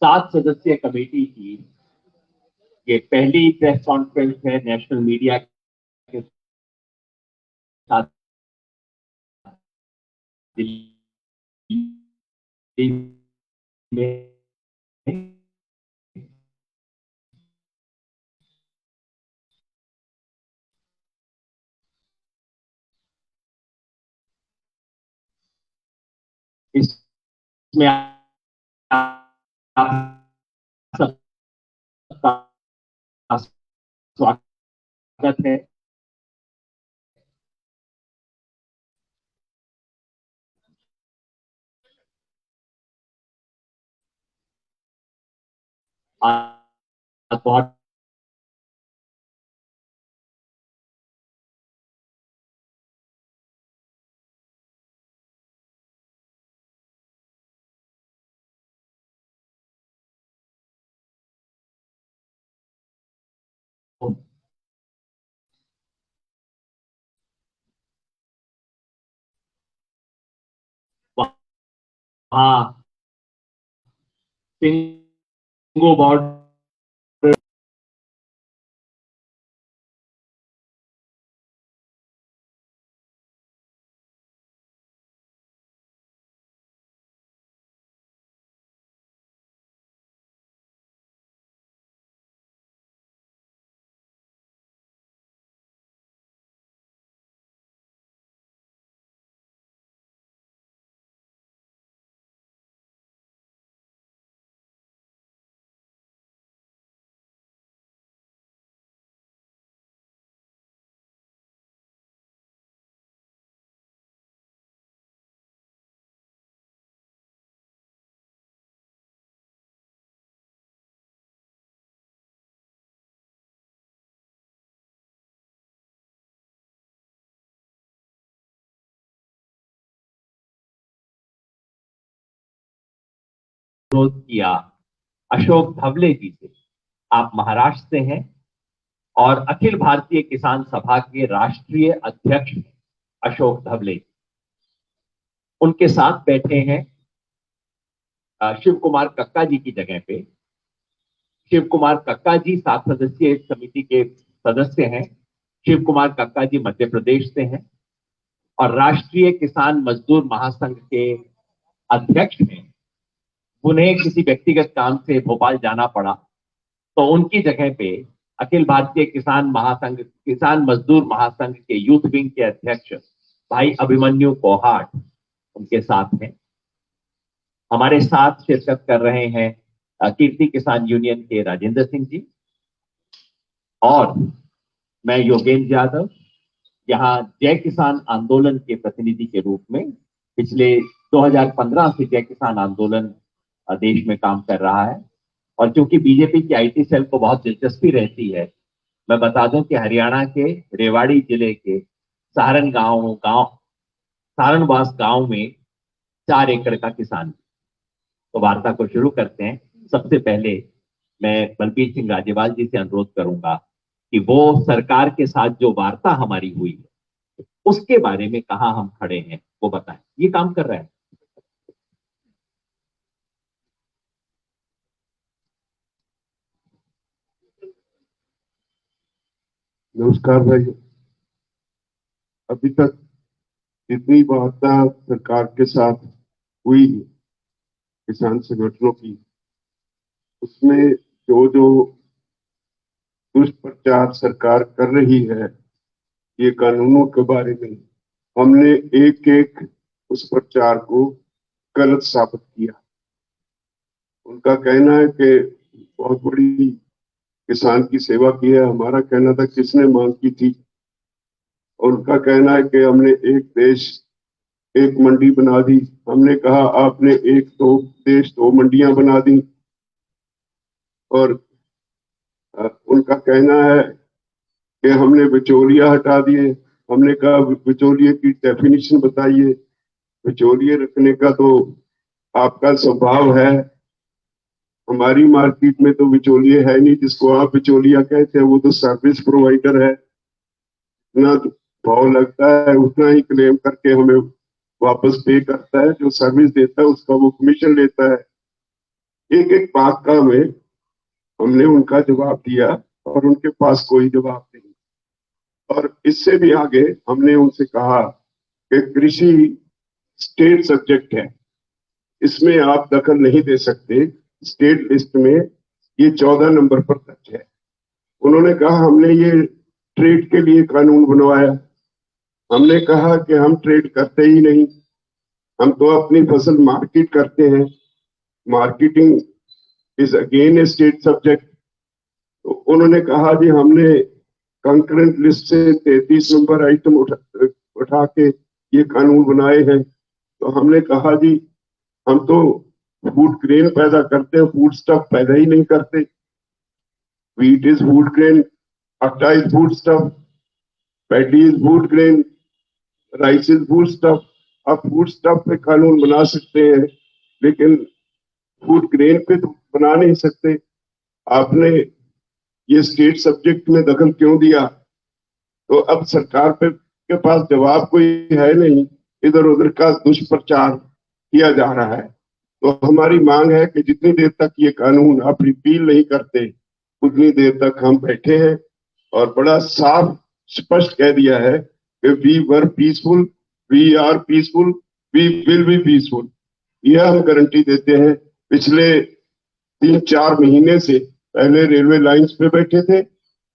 7 सदस्यीय कमेटी की ये पहली प्रेस कॉन्फ्रेंस है नेशनल मीडिया के साथ दिल्ली में। इसमें आप सबका स्वागत है। आज बहुत वहाँ सिंगो बॉर्डर विरोध किया अशोक धवले जी से। आप महाराष्ट्र से हैं और अखिल भारतीय किसान सभा के राष्ट्रीय अध्यक्ष हैं अशोक धवले। उनके साथ बैठे हैं शिव कुमार कक्का जी की जगह पे। शिव कुमार कक्का जी 7 सदस्यीय समिति के सदस्य हैं। शिव कुमार कक्का जी मध्य प्रदेश से हैं और राष्ट्रीय किसान मजदूर महासंघ के अध्यक्ष हैं। उन्हें किसी व्यक्तिगत काम से भोपाल जाना पड़ा तो उनकी जगह पे अखिल भारतीय किसान महासंघ किसान मजदूर महासंघ के यूथ विंग के अध्यक्ष भाई अभिमन्यु कोहाट उनके साथ हैं। हमारे साथ शिरकत कर रहे हैं कीर्ति किसान यूनियन के राजेंद्र सिंह जी और मैं योगेंद्र यादव, यहाँ जय किसान आंदोलन के प्रतिनिधि के रूप में पिछले 2015 से जय किसान आंदोलन देश में काम कर रहा है। और क्योंकि बीजेपी की आईटी सेल को बहुत दिलचस्पी रहती है, मैं बता दूं कि हरियाणा के रेवाड़ी जिले के सारणवास गांव में 4 एकड़ का किसान। तो वार्ता को शुरू करते हैं। सबसे पहले मैं बलबीर सिंह राजेवाल जी से अनुरोध करूंगा कि वो सरकार के साथ जो वार्ता हमारी हुई है उसके बारे में कहां हम खड़े हैं वो बताएं। ये काम कर रहे हैं। नमस्कार भाई। अभी तक जितनी वार्ता सरकार के साथ हुई किसान संगठनों की, उसमें जो जो दुष्प्रचार सरकार कर रही है ये कानूनों के बारे में, हमने एक एक उस प्रचार को गलत साबित किया। उनका कहना है कि बहुत बड़ी किसान की सेवा की है। हमारा कहना था किसने मांग की थी। उनका कहना है कि हमने एक देश एक मंडी बना दी। हमने कहा आपने एक दो देश 2 मंडियां बना दी। और उनका कहना है कि हमने बिचौलिया हटा दिए। हमने कहा बिचौलिए की डेफिनेशन बताइए। बिचौलिए रखने का तो आपका स्वभाव है, हमारी मार्केट में तो बिचौलिए है नहीं। जिसको आप बिचौलिया कहते हैं वो तो सर्विस प्रोवाइडर है। इतना भाव लगता है उतना ही क्लेम करके हमें वापस पे करता है। जो सर्विस देता है उसका वो कमीशन लेता है। एक एक बात का में हमने उनका जवाब दिया और उनके पास कोई जवाब नहीं। और इससे भी आगे हमने उनसे कहा कि कृषि स्टेट सब्जेक्ट है, इसमें आप दखल नहीं दे सकते, स्टेट लिस्ट में ये 14 नंबर पर दर्ज है। उन्होंने कहा हमने ये ट्रेड के लिए कानून बनवाया। हमने कहा कि हम ट्रेड करते ही नहीं, हम तो अपनी फसल मार्केट करते हैं, marketing is again A state subject. तो उन्होंने कहा जी हमने कंकरेंट लिस्ट से 33 नंबर आइटम उठा के ये कानून बनाए हैं। तो हमने कहा जी हम तो फूड ग्रेन पैदा करते हैं, फूड स्टफ पैदा ही नहीं करते। व्हीट इज फूड ग्रेन, आटा is food stuff, paddy is food grain, rice is food stuff. आप फूड स्टफ पे कानून बना सकते हैं लेकिन फूड ग्रेन पे तो बना नहीं सकते। आपने ये स्टेट सब्जेक्ट में दखल क्यों दिया? तो अब सरकार के पास जवाब कोई है नहीं, इधर उधर का दुष्प्रचार किया जा रहा है। तो हमारी मांग है कि जितनी देर तक ये कानून आप रिपील नहीं करते उतनी देर तक हम बैठे हैं। और बड़ा साफ स्पष्ट कह दिया है कि we were peaceful, we are peaceful, we will be peaceful. यह हम गारंटी देते हैं। पिछले 3-4 महीने से पहले रेलवे लाइंस पे बैठे थे,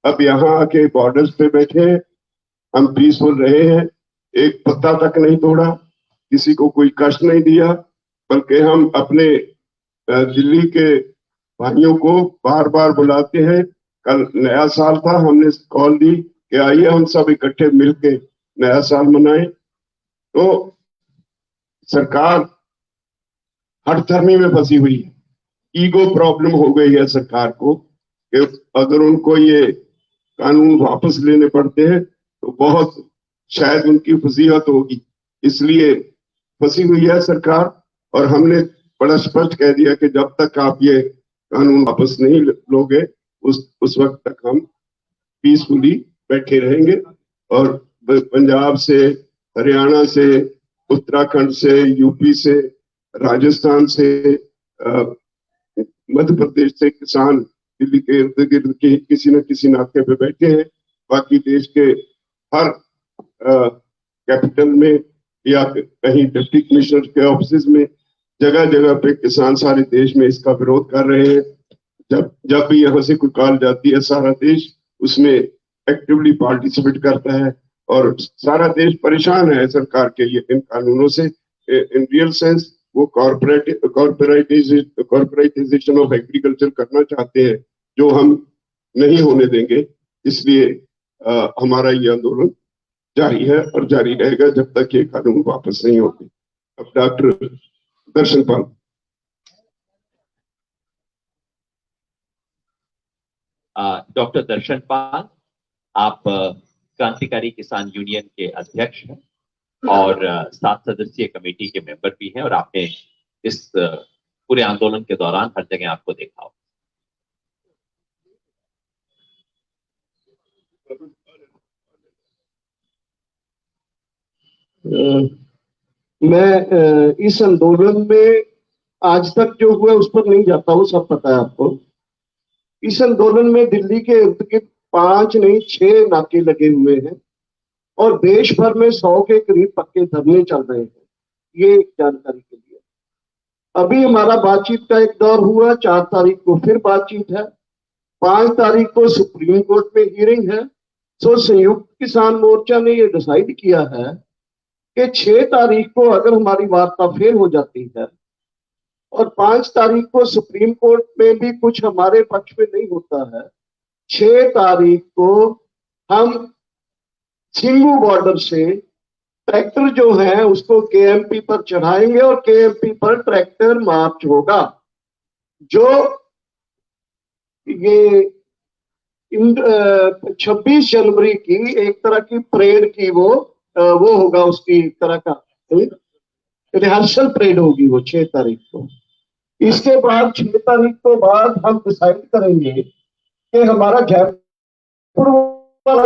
अब यहाँ आके बॉर्डर्स पे बैठे हैं। हम पीसफुल रहे हैं, एक पत्ता तक नहीं तोड़ा, किसी को कोई कष्ट नहीं दिया, बल्कि हम अपने दिल्ली के भाइयों को बार बार बुलाते हैं। कल नया साल था, हमने कॉल दी कि आइए हम सब इकट्ठे मिलके नया साल मनाएं। तो सरकार हठधर्मी में फंसी हुई है, ईगो प्रॉब्लम हो गई है सरकार को कि अगर उनको ये कानून वापस लेने पड़ते हैं तो बहुत शायद उनकी फजीहत होगी, इसलिए फंसी हुई है सरकार। और हमने बड़ा स्पष्ट कह दिया कि जब तक आप ये कानून वापस नहीं लोगे उस वक्त तक हम पीसफुली बैठे रहेंगे। और पंजाब से, हरियाणा से, उत्तराखंड से, यूपी से, राजस्थान से, मध्य प्रदेश से किसान दिल्ली के इर्द गिर्द के किसी न किसी नाके पे बैठे हैं। बाकी देश के हर कैपिटल में या कहीं डिप्टी कमिश्नर के ऑफिस में जगह जगह पे किसान सारे देश में इसका विरोध कर रहे हैं। जब भी यहाँ से कोई कॉल जाती है सारा देश उसमें एक्टिवली पार्टिसिपेट करता है और सारा देश परेशान है सरकार के ये इन कानूनों से। इन रियल सेंस वो कॉर्पोरेटाइजेशन ऑफ एग्रीकल्चर करना चाहते हैं जो हम नहीं होने देंगे। इसलिए हमारा ये आंदोलन जारी है और जारी रहेगा जब तक ये कानून वापस नहीं होते। अब डॉक्टर दर्शन पाल। डॉक्टर दर्शन पाल, आप क्रांतिकारी किसान यूनियन के अध्यक्ष हैं और 7 सदस्यीय कमेटी के मेंबर भी हैं और आपने इस पूरे आंदोलन के दौरान हर जगह आपको देखा हो। मैं इस आंदोलन में आज तक जो हुआ उस पर नहीं जाता हूँ, सब पता है आपको। इस आंदोलन में दिल्ली के इर्द गिर्द 5 नहीं 6 नाके लगे हुए हैं और देश भर में 100 के करीब पक्के धरने चल रहे हैं। ये जानकारी के लिए अभी हमारा बातचीत का एक दौर हुआ, 4 तारीख को फिर बातचीत है, 5 तारीख को सुप्रीम कोर्ट में हियरिंग है। सो संयुक्त किसान मोर्चा ने ये डिसाइड किया है कि 6 तारीख को अगर हमारी वार्ता फेल हो जाती है और 5 तारीख को सुप्रीम कोर्ट में भी कुछ हमारे पक्ष में नहीं होता है, 6 तारीख को हम सिंगू बॉर्डर से ट्रैक्टर जो है उसको केएमपी पर चढ़ाएंगे और केएमपी पर ट्रैक्टर मार्च होगा। जो ये 26 जनवरी की एक तरह की परेड की वो होगा, उसकी एक तरह का रिहर्सल परेड होगी वो 6 तारीख को। इसके बाद 6 तारीख के बाद हम डिसाइड करेंगे कि हमारा जयपुर वाला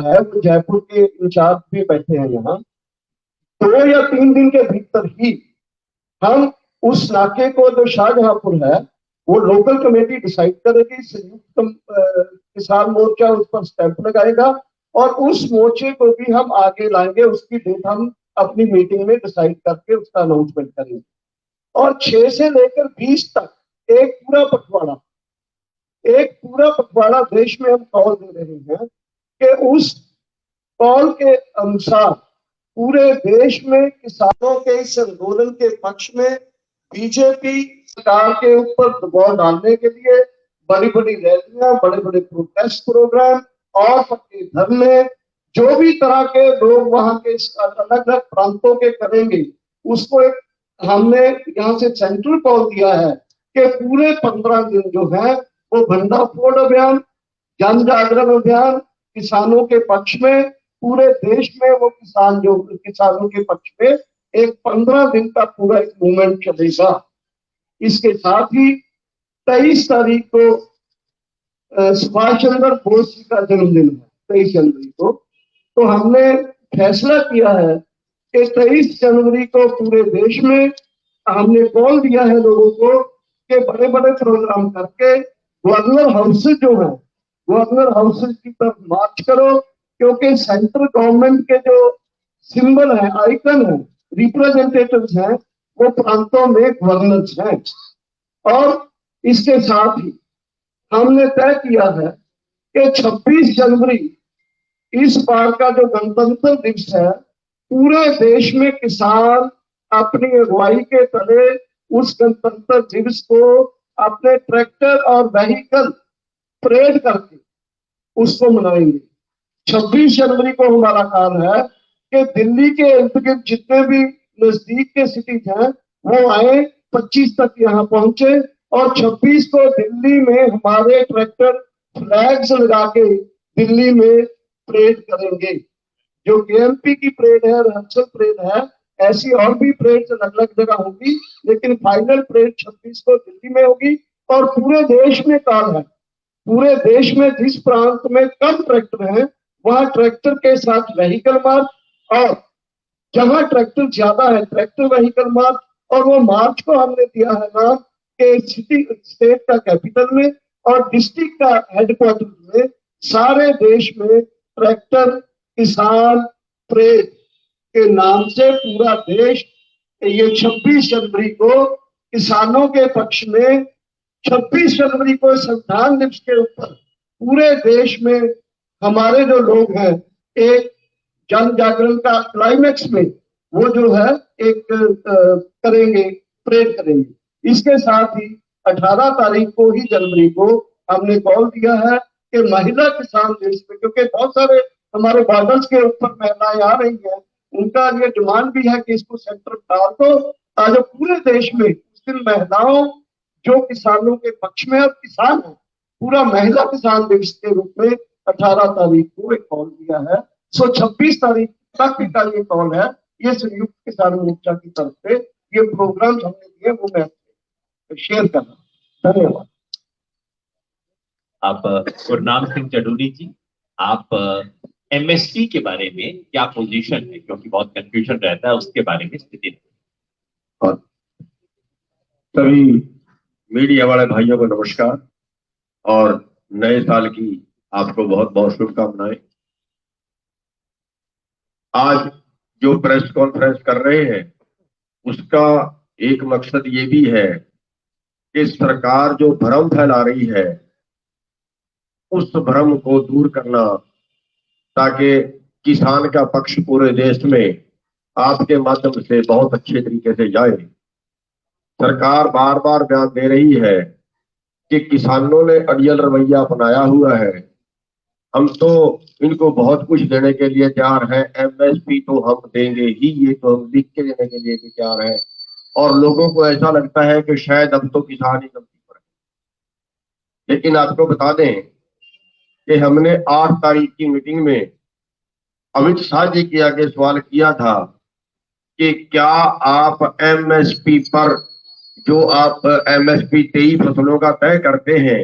है, तो जयपुर के इंचार्ज भी बैठे हैं यहाँ, 2 या 3 दिन के भीतर ही हम उस नाके को जो शाहजहांपुर है वो लोकल कमेटी डिसाइड करेगी, संयुक्त किसान मोर्चा उस पर स्टैंप लगाएगा और उस मोर्चे को भी हम आगे लाएंगे। उसकी डेट हम अपनी मीटिंग में डिसाइड करके उसका अनाउंसमेंट करेंगे। और 6 से लेकर 20 तक एक पूरा पखवाड़ा देश में हम कॉल दे रहे हैं कि उस कॉल के अनुसार पूरे देश में किसानों के इस आंदोलन के पक्ष में बीजेपी सरकार के ऊपर दबाव डालने के लिए बड़ी बड़ी रैलियां, बड़े बड़े प्रोटेस्ट प्रोग्राम और पक्के धरने, जो भी तरह के लोग वहां के अलग अलग प्रांतों के करेंगे, उसको एक हमने यहाँ से सेंट्रल कॉल दिया है कि पूरे 15 दिन जो है वो भंडाफोड़ अभियान, जन जागरण अभियान किसानों के पक्ष में पूरे देश में वो किसानों के पक्ष में एक 15 दिन का पूरा एक मूवमेंट चलेगा। इसके साथ ही 23 तारीख को सुभाष चंद्र बोस जी का जन्मदिन है, 23 जनवरी को। तो हमने फैसला किया है कि 23 जनवरी को पूरे देश में हमने कॉल दिया है लोगों को कि बड़े बड़े प्रोग्राम करके गवर्नर हाउसेज जो है, गवर्नर हाउसेज की तरफ मार्च करो, क्योंकि सेंट्रल गवर्नमेंट के जो सिंबल है, आइकन है, रिप्रेजेंटेटिव्स हैं, वो प्रांतों में गवर्नर्स हैं। और इसके साथ ही हमने तय किया है कि 26 जनवरी इस बार का जो गणतंत्र दिवस है, पूरे देश में किसान अपनी अगुवाई के तले उस गणतंत्र दिवस को अपने ट्रैक्टर और व्हीकल परेड करके उसको मनाएंगे। 26 जनवरी को हमारा काम है कि दिल्ली के इर्द गिर्द जितने भी नजदीक के सिटीज हैं वो आए, 25 तक यहाँ पहुंचे और 26 को दिल्ली में हमारे ट्रैक्टर फ्लैग्स लगा के दिल्ली में परेड करेंगे। जो केएमपी की परेड है, रिहर्सल परेड है, ऐसी और भी परेड अलग अलग जगह होगी, लेकिन फाइनल परेड 26 को दिल्ली में होगी। और पूरे देश में कॉल है, पूरे देश में जिस प्रांत में कम ट्रैक्टर हैं वहां ट्रैक्टर के साथ व्हीकल मार्च, और जहां ट्रैक्टर ज्यादा है ट्रैक्टर व्हीकल मार्च। और वो मार्च को हमने दिया है नाम के सिटी स्टेट का कैपिटल में और डिस्ट्रिक्ट का हेडक्वार्टर में सारे देश में ट्रैक्टर किसान परेड के नाम से पूरा देश ये 26 जनवरी को किसानों के पक्ष में, 26 जनवरी को संविधान दिवस के ऊपर पूरे देश में हमारे जो लोग हैं एक जन जागरण का क्लाइमेक्स में वो जो है एक करेंगे, परेड करेंगे। इसके साथ ही 18 तारीख को ही जनवरी को हमने कॉल दिया है कि महिला किसान दिवस में, क्योंकि बहुत सारे हमारे बॉर्डर्स के ऊपर महिलाएं आ रही हैं, उनका ये डिमांड भी है कि इसको सेंटर डाल दो। आज पूरे देश में उस दिन महिलाओं जो किसानों के पक्ष में और किसान है, पूरा महिला किसान दिवस के रूप में 18 तारीख को एक कॉल दिया है। 26 तारीख तक का ये कॉल है, ये संयुक्त किसान मोर्चा की तरफ से ये प्रोग्राम हमने दिए, वो मैं शेयर करना। धन्यवाद। आप गुरनाम सिंह चडूरी जी, आप एमएसपी के बारे में क्या पोजीशन है, क्योंकि बहुत कंफ्यूजन रहता है उसके बारे में स्थिति। और सभी मीडिया वाले भाइयों को नमस्कार और नए साल की आपको बहुत बहुत शुभकामनाएं। आज जो प्रेस कॉन्फ्रेंस कर रहे हैं उसका एक मकसद ये भी है कि सरकार जो भ्रम फैला रही है उस भ्रम को दूर करना, ताकि किसान का पक्ष पूरे देश में आपके माध्यम से बहुत अच्छे तरीके से जाए। सरकार बार बार बयान दे रही है कि किसानों ने अड़ियल रवैया अपनाया हुआ है, हम तो इनको बहुत कुछ देने के लिए तैयार हैं, एमएसपी तो हम देंगे ही, ये तो हम लिख के देने के लिए भी तैयार हैं। और लोगों को ऐसा लगता है कि शायद अब तो किसान ही गलती पर है। लेकिन आपको बता दें कि हमने 8 तारीख की मीटिंग में अमित शाह जी के आगे सवाल किया था कि क्या आप एमएसपी पर, जो आप एमएसपी 23 फसलों का तय करते हैं,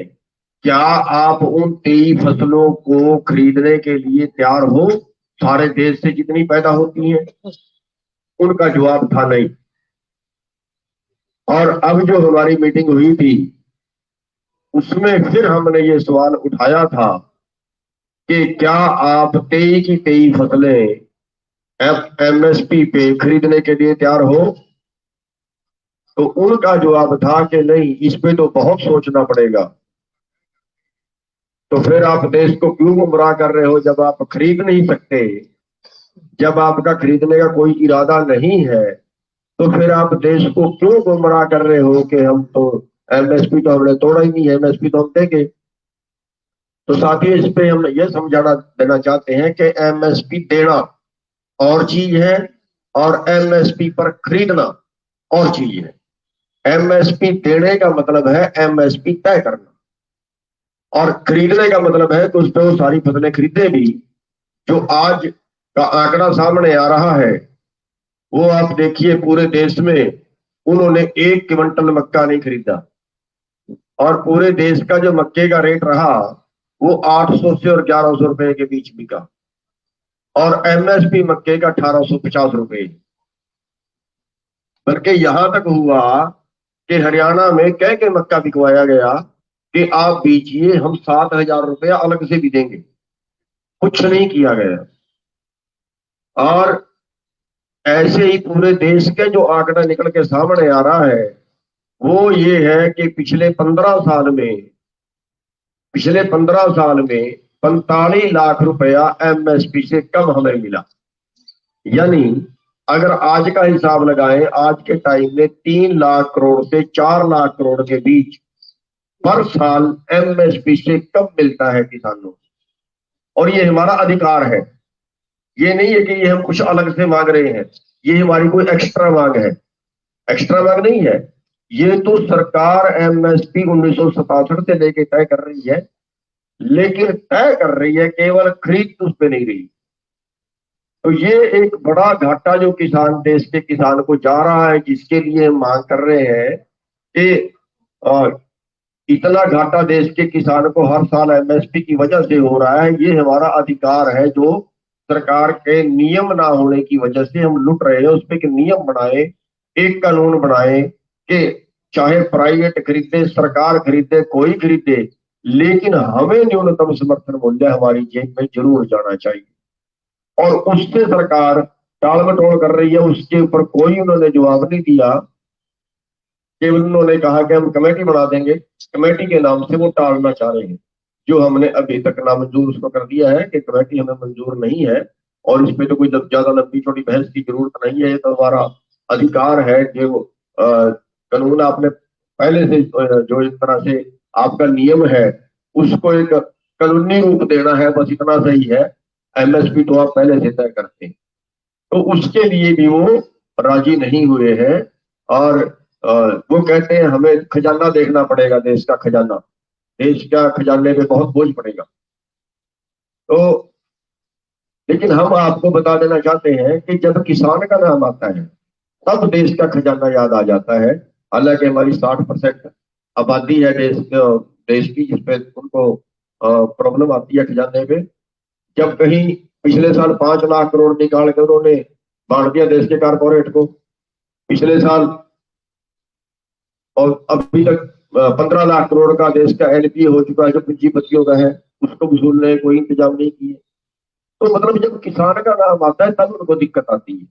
क्या आप उन 23 फसलों को खरीदने के लिए तैयार हो सारे देश से जितनी पैदा होती हैं? उनका जवाब था नहीं। और अब जो हमारी मीटिंग हुई थी उसमें फिर हमने ये सवाल उठाया था कि क्या आप 23 की 23 फसलें एमएसपी पे खरीदने के लिए तैयार हो? तो उनका जवाब था कि नहीं, इस पे तो बहुत सोचना पड़ेगा। तो फिर आप देश को क्यों गुमराह कर रहे हो जब आप खरीद नहीं सकते, जब आपका खरीदने का कोई इरादा नहीं है, तो फिर आप देश को क्यों गुमराह कर रहे हो कि हम तो एमएसपी तो हमने तोड़ा ही नहीं है, एमएसपी तो हम देंगे। तो साथियों, इस पे हम ये समझाना देना चाहते हैं कि एमएसपी देना और चीज है और एमएसपी पर खरीदना और चीज है। एमएसपी देने का मतलब है एमएसपी तय करना, और खरीदने का मतलब है कि उस पर वो सारी फसलें खरीदे भी। जो आज का आंकड़ा सामने आ रहा है वो आप देखिए, पूरे देश में उन्होंने 1 क्विंटल मक्का नहीं खरीदा, और पूरे देश का जो मक्के का रेट रहा वो 800 से और 1100 रुपए के बीच बिका, और एमएसपी मक्के का 1850 रुपए। बल्कि यहां तक हुआ कि हरियाणा में कह के मक्का बिकवाया गया कि आप बीजिए, हम 7,000 रुपया अलग से भी देंगे। कुछ नहीं किया गया। और ऐसे ही पूरे देश के जो आंकड़ा निकल के सामने आ रहा है वो ये है कि पिछले 15 साल में 45 लाख रुपया एमएसपी से कम हमें मिला। यानी अगर आज का हिसाब लगाएं, आज के टाइम में 3 लाख करोड़ से 4 लाख करोड़ के बीच पर साल एमएसपी से कम मिलता है किसानों को। और ये हमारा अधिकार है। ये नहीं है कि ये हम कुछ अलग से मांग रहे हैं, ये हमारी कोई एक्स्ट्रा मांग है। एक्स्ट्रा मांग नहीं है, ये तो सरकार एमएसपी 1967 से लेके तय कर रही है, लेकिन तय कर रही है, केवल खरीद उस पर नहीं रही। तो ये एक बड़ा घाटा जो किसान, देश के किसान को जा रहा है, जिसके लिए हम मांग कर रहे हैं कि इतना घाटा देश के किसान को हर साल एमएसपी की वजह से हो रहा है। ये हमारा अधिकार है जो सरकार के नियम ना होने की वजह से हम लुट रहे हैं। उस पर एक नियम बनाए, एक कानून बनाए कि चाहे प्राइवेट खरीदे, सरकार खरीदे, कोई खरीदे, लेकिन हमें न्यूनतम समर्थन मूल्य हमारी जेब में जरूर जाना चाहिए। और उससे सरकार टाल मटोल कर रही है, उसके ऊपर कोई उन्होंने जवाब नहीं दिया। केवल उन्होंने कहा कि हम कमेटी बना देंगे, कमेटी के नाम से वो टालना चाह रहे हैं, जो हमने अभी तक नामंजूर उसको कर दिया है कि कमेटी हमें मंजूर नहीं है। और इसमें तो कोई ज्यादा लंबी छोटी बहस की जरूरत नहीं है, ये तो हमारा अधिकार है। जो कानून आपने पहले से जो इस तरह से आपका नियम है उसको एक कानूनी रूप देना है, बस इतना सही है। एमएसपी तो आप पहले से तय करते हैं, तो उसके लिए भी वो राजी नहीं हुए हैं। और वो कहते हैं हमें खजाना देखना पड़ेगा, देश का खजाना, देश का खजाने पे बहुत बोझ पड़ेगा। तो लेकिन हम आपको बता देना चाहते हैं कि जब किसान का नाम आता है तब देश का खजाना याद आ जाता है। हालांकि हमारी 60% आबादी है देश की, जिसपे उनको प्रॉब्लम आती है खजाने पे। जब कहीं पिछले साल 5 लाख करोड़ निकाल के उन्होंने बांट दिया देश के कारपोरेट को पिछले साल, और अभी तक 15 लाख करोड़ का देश का एलपीए हो चुका है जो पूंजीपतियों का है, उसको वसूलने कोई इंतजाम नहीं किए। तो मतलब जब किसान का नाम आता है तब उनको दिक्कत आती है।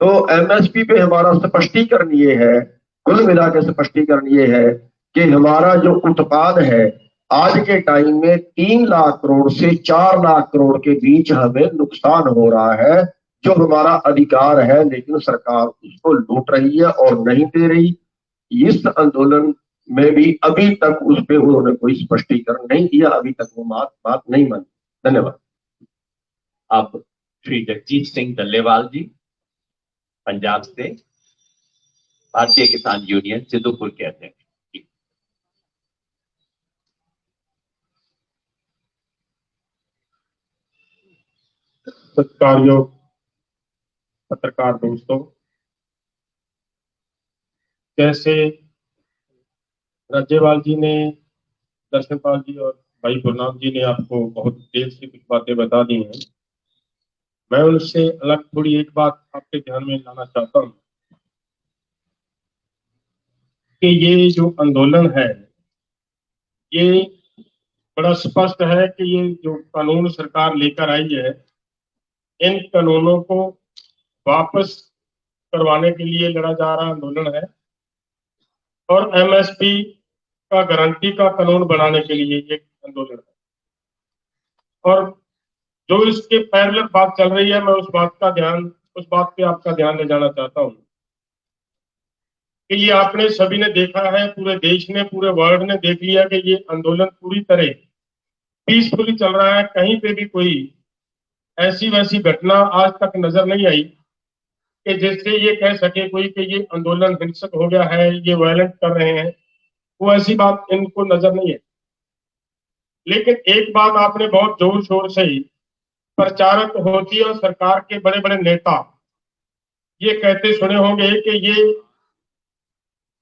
तो एमएसपी पे हमारा स्पष्टीकरण ये है, कुल मिला के स्पष्टीकरण ये है कि हमारा जो उत्पाद है आज के टाइम में 3 लाख करोड़ से 4 लाख करोड़ के बीच हमें नुकसान हो रहा है, जो हमारा अधिकार है, लेकिन सरकार उसको लूट रही है और नहीं दे रही। इस आंदोलन में भी अभी तक उस पर उन्होंने कोई स्पष्टीकरण नहीं दिया, अभी तक वो बात नहीं मानी। धन्यवाद। अब श्री जगजीत सिंह डल्लेवाल जी पंजाब से, भारतीय किसान यूनियन सिद्धूपुर के अध्यक्ष। सत्कारयोग पत्रकार दोस्तों, जैसे राज्यपाल जी ने, दर्शनपाल जी और भाई गुरनाम जी ने आपको बहुत देर से कुछ बातें बता दी हैं। मैं उनसे अलग थोड़ी एक बात आपके ध्यान में लाना चाहता हूं कि ये जो आंदोलन है ये बड़ा स्पष्ट है कि ये जो कानून सरकार लेकर आई है, इन कानूनों को वापस करवाने के लिए लड़ा जा रहा आंदोलन है और एमएसपी का गारंटी का कानून बनाने के लिए ये आंदोलन है। और जो इसके पैरेलल बात चल रही है, मैं उस बात पे आपका ध्यान ले जाना चाहता हूं कि ये आपने सभी ने देखा है, पूरे देश ने, पूरे वर्ल्ड ने देख लिया कि ये आंदोलन पूरी तरह पीसफुली चल रहा है। कहीं पे भी कोई ऐसी वैसी घटना आज तक नजर नहीं आई कि जिससे ये कह सके कोई कि ये आंदोलन हिंसक हो गया है, ये वायलेंट कर रहे हैं। वो ऐसी बात इनको नजर नहीं है। लेकिन एक बात आपने बहुत जोर शोर से ही प्रचारित होती है और सरकार के बड़े बड़े नेता ये कहते सुने होंगे कि ये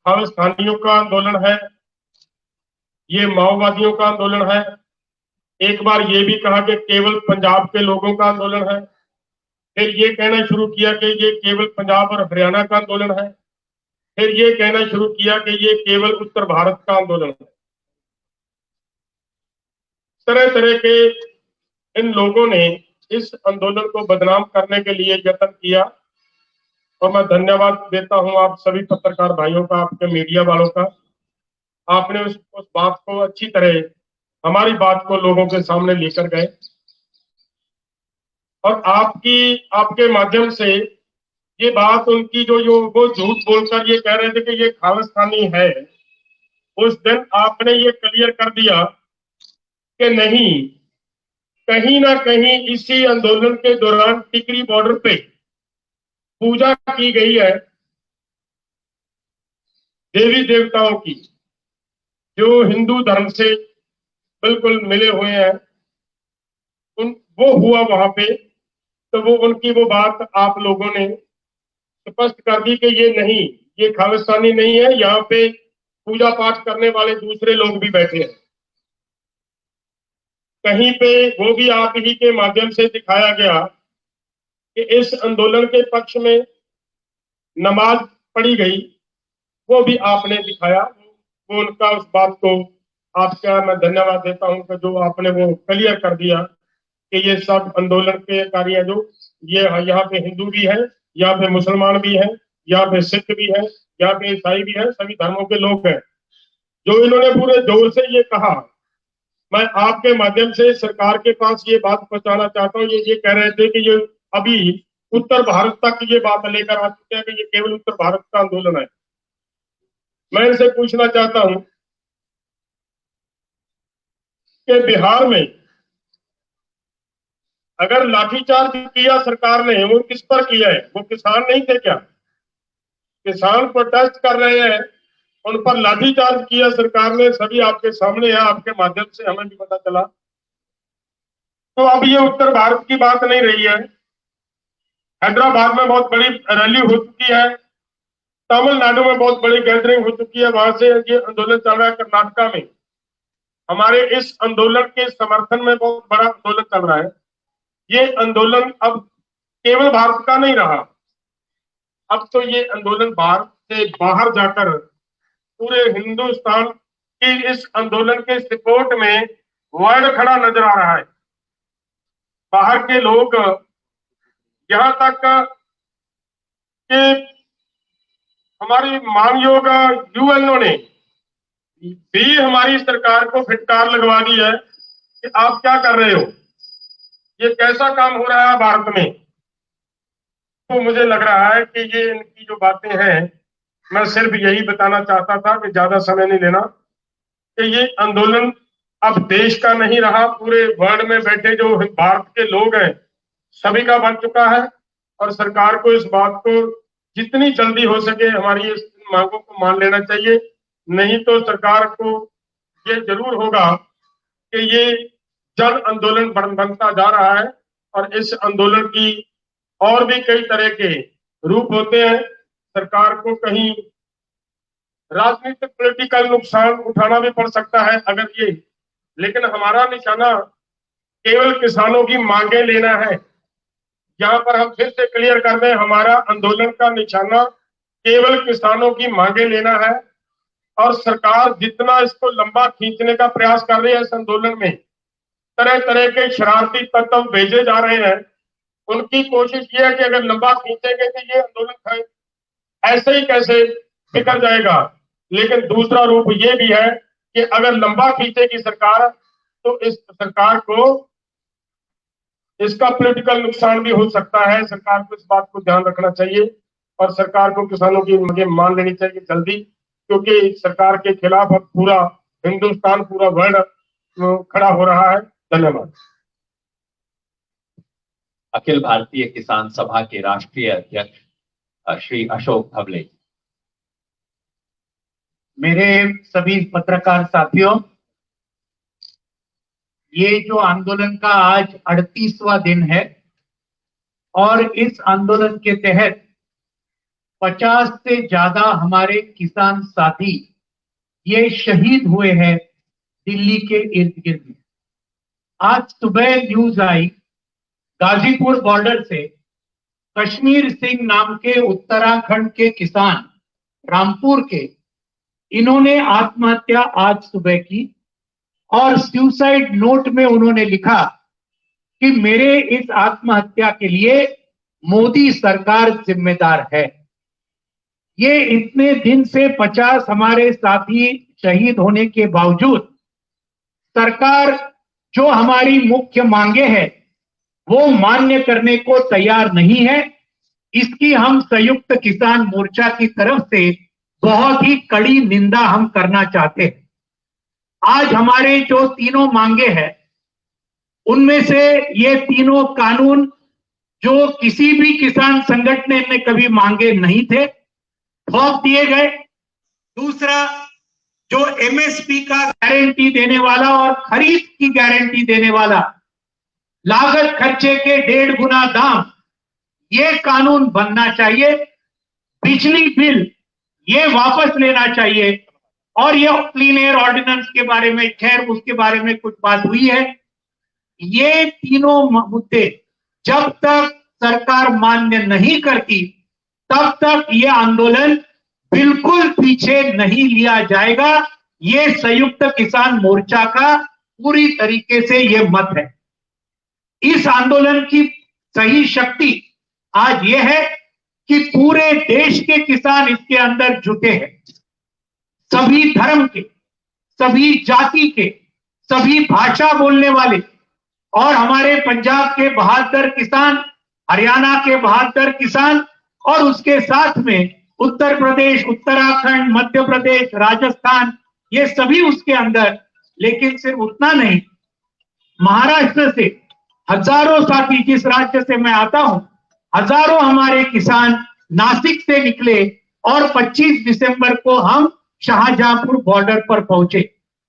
खालिस्तानियों का आंदोलन है, ये माओवादियों का आंदोलन है। एक बार ये भी कहा कि केवल पंजाब के लोगों का आंदोलन है, फिर ये कहना शुरू किया कि ये केवल पंजाब और हरियाणा का आंदोलन है, फिर ये कहना शुरू किया कि ये केवल उत्तर भारत का आंदोलन है। तरह तरह के इन लोगों ने इस आंदोलन को बदनाम करने के लिए यत्न किया और मैं धन्यवाद देता हूं आप सभी पत्रकार भाइयों का, आपके मीडिया वालों का। आपने उस बात को अच्छी तरह, हमारी बात को लोगों के सामने लेकर गए और आपके माध्यम से ये बात उनकी जो वो झूठ बोलकर ये कह रहे थे कि ये खालिस्तानी है, उस दिन आपने ये क्लियर कर दिया कि नहीं, कहीं ना कहीं इसी आंदोलन के दौरान टिकरी बॉर्डर पे पूजा की गई है देवी देवताओं की, जो हिंदू धर्म से बिल्कुल मिले हुए हैं। वो हुआ वहां पे, तो वो उनकी वो बात आप लोगों ने स्पष्ट कर दी कि ये नहीं, ये खालिस्तानी नहीं है, यहाँ पे पूजा पाठ करने वाले दूसरे लोग भी बैठे हैं। कहीं पे वो भी आप ही के माध्यम से दिखाया गया कि इस आंदोलन के पक्ष में नमाज पढ़ी गई, वो भी आपने दिखाया। वो उनका उस बात को आपका मैं धन्यवाद देता हूं कि जो आपने वो क्लियर कर दिया कि ये सब आंदोलन के कार्य जो ये यहाँ पे हिंदू भी है, यहाँ पे मुसलमान भी है, यहाँ पे सिख भी है, यहाँ पे ईसाई भी है, सभी धर्मों के लोग हैं। जो इन्होंने पूरे जोर से ये कहा, मैं आपके माध्यम से सरकार के पास ये बात पहुंचाना चाहता हूँ। ये कह रहे थे कि ये अभी उत्तर भारत तक ये बात लेकर आ चुके हैं कि ये केवल उत्तर भारत का आंदोलन है। मैं इनसे पूछना चाहता हूं कि बिहार में अगर लाठीचार्ज किया सरकार ने, वो किस पर किया है? वो किसान नहीं थे क्या? किसान प्रोटेस्ट कर रहे हैं, उन पर लाठीचार्ज किया सरकार ने, सभी आपके सामने है, आपके माध्यम से हमें भी पता चला। तो अब ये उत्तर भारत की बात नहीं रही है। हैदराबाद में बहुत बड़ी रैली हो चुकी है, तमिलनाडु में बहुत बड़ी गैदरिंग हो चुकी है, वहां से ये आंदोलन चल रहा है। कर्नाटका में हमारे इस आंदोलन के समर्थन में बहुत बड़ा आंदोलन चल रहा है। ये आंदोलन अब केवल भारत का नहीं रहा, अब तो ये आंदोलन भारत से बाहर जाकर पूरे हिंदुस्तान की इस आंदोलन के सपोर्ट में वर्ल्ड खड़ा नजर आ रहा है। बाहर के लोग यहां तक कि हमारी मानयोग यूएनओ ने भी हमारी सरकार को फिटकार लगवा दी है कि आप क्या कर रहे हो, ये कैसा काम हो रहा है भारत में। तो मुझे लग रहा है कि ये इनकी जो बातें हैं, मैं सिर्फ यही बताना चाहता था कि ज्यादा समय नहीं लेना, कि ये आंदोलन अब देश का नहीं रहा, पूरे वर्ल्ड में बैठे जो भारत के लोग हैं सभी का बन चुका है। और सरकार को इस बात को जितनी जल्दी हो सके हमारी इस मांगों को मान लेना चाहिए, नहीं तो सरकार को ये जरूर होगा कि ये जन आंदोलन बनता जा रहा है और इस आंदोलन की और भी कई तरह के रूप होते हैं। सरकार को कहीं राजनीतिक पॉलिटिकल नुकसान उठाना भी पड़ सकता है अगर ये, लेकिन हमारा निशाना केवल किसानों की मांगे लेना है। यहाँ पर हम फिर से क्लियर कर दें, हमारा आंदोलन का निशाना केवल किसानों की मांगे लेना है। और सरकार जितना इसको लंबा खींचने का प्रयास कर रही है इस आंदोलन में, तरह तरह के शरारती तत्व भेजे जा रहे हैं। उनकी कोशिश ये है कि अगर लंबा खींचेंगे तो ये आंदोलन ऐसे ही कैसे बिखर जाएगा। लेकिन दूसरा रूप ये भी है कि अगर लंबा खींचेगी सरकार तो इस सरकार को इसका पॉलिटिकल नुकसान भी हो सकता है। सरकार को इस बात को ध्यान रखना चाहिए और सरकार को किसानों की मांगे मान लेनी चाहिए जल्दी, क्योंकि सरकार के खिलाफ अब पूरा हिंदुस्तान, पूरा वर्ल्ड खड़ा हो रहा है। धन्यवाद। अखिल भारतीय किसान सभा के राष्ट्रीय अध्यक्ष श्री अशोक धवले। मेरे सभी पत्रकार साथियों, ये जो आंदोलन का आज 38वां दिन है और इस आंदोलन के तहत 50 से ज्यादा हमारे किसान साथी ये शहीद हुए हैं दिल्ली के इर्द गिर्द में। आज सुबह न्यूज आई गाजीपुर बॉर्डर से कश्मीर सिंह नाम के उत्तराखंड के किसान रामपुर के, इन्होंने आत्महत्या आज सुबह की और सुसाइड नोट में उन्होंने लिखा कि मेरे इस आत्महत्या के लिए मोदी सरकार जिम्मेदार है। ये इतने दिन से 50 हमारे साथी शहीद होने के बावजूद सरकार जो हमारी मुख्य मांगे हैं वो मान्य करने को तैयार नहीं है। इसकी हम संयुक्त किसान मोर्चा की तरफ से बहुत ही कड़ी निंदा हम करना चाहते हैं। आज हमारे जो तीनों मांगे हैं उनमें से ये तीनों कानून जो किसी भी किसान संगठन ने कभी मांगे नहीं थे, थोप दिए गए। दूसरा, जो एमएसपी का गारंटी देने वाला और खरीद की गारंटी देने वाला, लागत खर्चे के 1.5 गुना दाम, ये कानून बनना चाहिए। बिजली बिल ये वापस लेना चाहिए और ये क्लीन एयर ऑर्डिनेंस के बारे में, खैर उसके बारे में कुछ बात हुई है। ये तीनों मुद्दे जब तक सरकार मान्य नहीं करती तब तक ये आंदोलन बिल्कुल पीछे नहीं लिया जाएगा। ये संयुक्त किसान मोर्चा का पूरी तरीके से ये मत है। इस आंदोलन की सही शक्ति आज ये है कि पूरे देश के किसान इसके अंदर जुटे हैं। सभी धर्म के, सभी जाति के, सभी भाषा बोलने वाले, और हमारे पंजाब के बहादुर किसान, हरियाणा के बहादुर किसान, और उसके साथ में उत्तर प्रदेश, उत्तराखंड, मध्य प्रदेश, राजस्थान, ये सभी उसके अंदर। लेकिन सिर्फ उतना नहीं, महाराष्ट्र से हजारों साथी, जिस राज्य से मैं आता हूं, हजारों हमारे किसान नासिक से निकले और 25 दिसंबर को हम शाहजहांपुर बॉर्डर पर पहुंचे।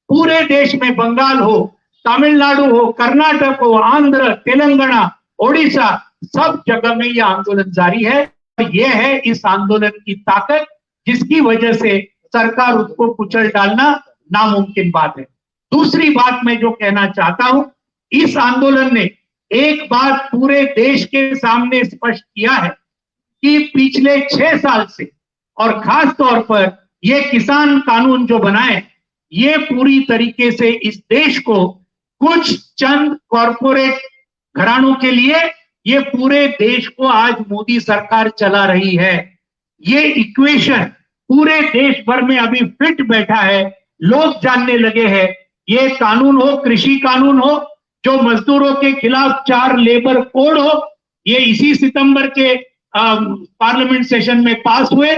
पूरे देश में, बंगाल हो, तमिलनाडु हो, कर्नाटक हो, आंध्र, तेलंगाना, ओडिशा, सब जगह में यह आंदोलन जारी है। यह है इस आंदोलन की ताकत, जिसकी वजह से सरकार उसको कुचल डालना नामुमकिन बात है। दूसरी बात मैं जो कहना चाहता हूं, इस आंदोलन ने एक बात पूरे देश के सामने स्पष्ट किया है कि पिछले 6 साल से, और खास तौर पर ये किसान कानून जो बनाए, ये पूरी तरीके से इस देश को कुछ चंद कॉरपोरेट घरानों के लिए, ये पूरे देश को आज मोदी सरकार चला रही है। ये इक्वेशन पूरे देश भर में अभी फिट बैठा है, लोग जानने लगे हैं। ये कानून हो, कृषि कानून हो, जो मजदूरों के खिलाफ 4 लेबर कोड हो, ये इसी सितंबर के पार्लियामेंट सेशन में पास हुए।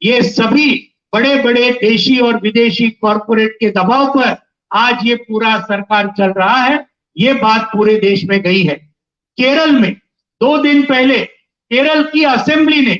ये सभी बड़े बड़े देशी और विदेशी कॉरपोरेट के दबाव पर आज ये पूरा सरकार चल रहा है। ये बात पूरे देश में गई है। केरल में 2 दिन पहले केरल की असेंबली ने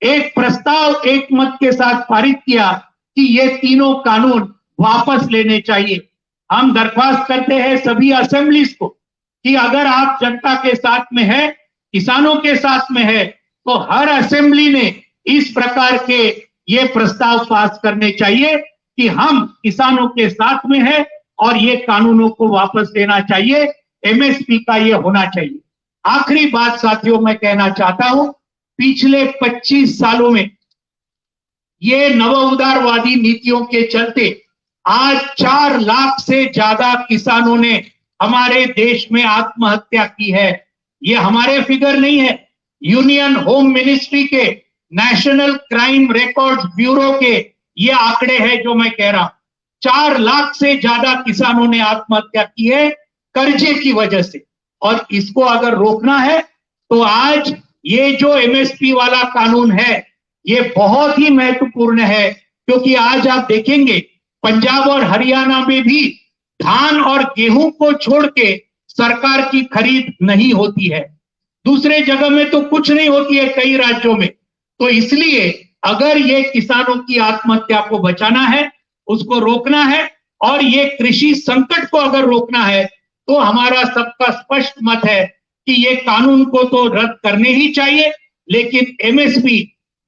एक प्रस्ताव एक मत के साथ पारित किया कि ये तीनों कानून वापस लेने चाहिए। हम दरख्वास्त करते हैं सभी असेंबलीज को कि अगर आप जनता के साथ में है, किसानों के साथ में है, तो हर असेंबली ने इस प्रकार के ये प्रस्ताव पास करने चाहिए कि हम किसानों के साथ में है और ये कानूनों को वापस लेना चाहिए। एमएसपी का ये होना चाहिए। आखिरी बात साथियों मैं कहना चाहता हूं, पिछले 25 सालों में ये नव उदारवादी नीतियों के चलते आज 4 लाख से ज्यादा किसानों ने हमारे देश में आत्महत्या की है। ये हमारे फिगर नहीं है, यूनियन होम मिनिस्ट्री के, नेशनल क्राइम रिकॉर्ड्स ब्यूरो के ये आंकड़े हैं जो मैं कह रहा हूं। 4 लाख से ज्यादा किसानों ने आत्महत्या की है कर्जे की वजह से। और इसको अगर रोकना है तो आज ये जो एमएसपी वाला कानून है ये बहुत ही महत्वपूर्ण है, क्योंकि आज आप देखेंगे पंजाब और हरियाणा में भी धान और गेहूं को छोड़ के सरकार की खरीद नहीं होती है। दूसरे जगह में तो कुछ नहीं होती है कई राज्यों में। तो इसलिए अगर ये किसानों की आत्महत्या को बचाना है, उसको रोकना है और ये कृषि संकट को अगर रोकना है तो हमारा सबका स्पष्ट मत है कि ये कानून को तो रद्द करने ही चाहिए, लेकिन एमएसपी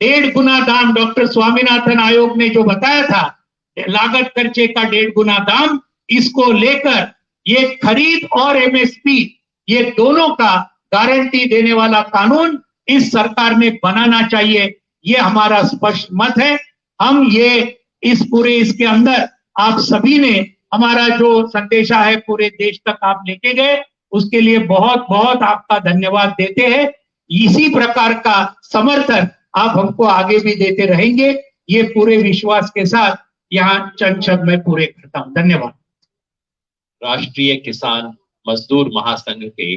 1.5 गुना दाम डॉक्टर स्वामीनाथन आयोग ने जो बताया था, लागत खर्चे का 1.5 गुना दाम, इसको लेकर ये खरीद और एमएसपी ये दोनों का गारंटी देने वाला कानून इस सरकार ने बनाना चाहिए। ये हमारा स्पष्ट मत है। हम ये इस पूरे इसके अंदर आप सभी ने हमारा जो संदेशा है पूरे देश तक आप लेके गए, उसके लिए बहुत बहुत आपका धन्यवाद देते हैं। इसी प्रकार का समर्थन आप हमको आगे भी देते रहेंगे, ये पूरे विश्वास के साथ यहाँ चंद शब्द में पूरे करता हूं। धन्यवाद। राष्ट्रीय किसान मजदूर महासंघ के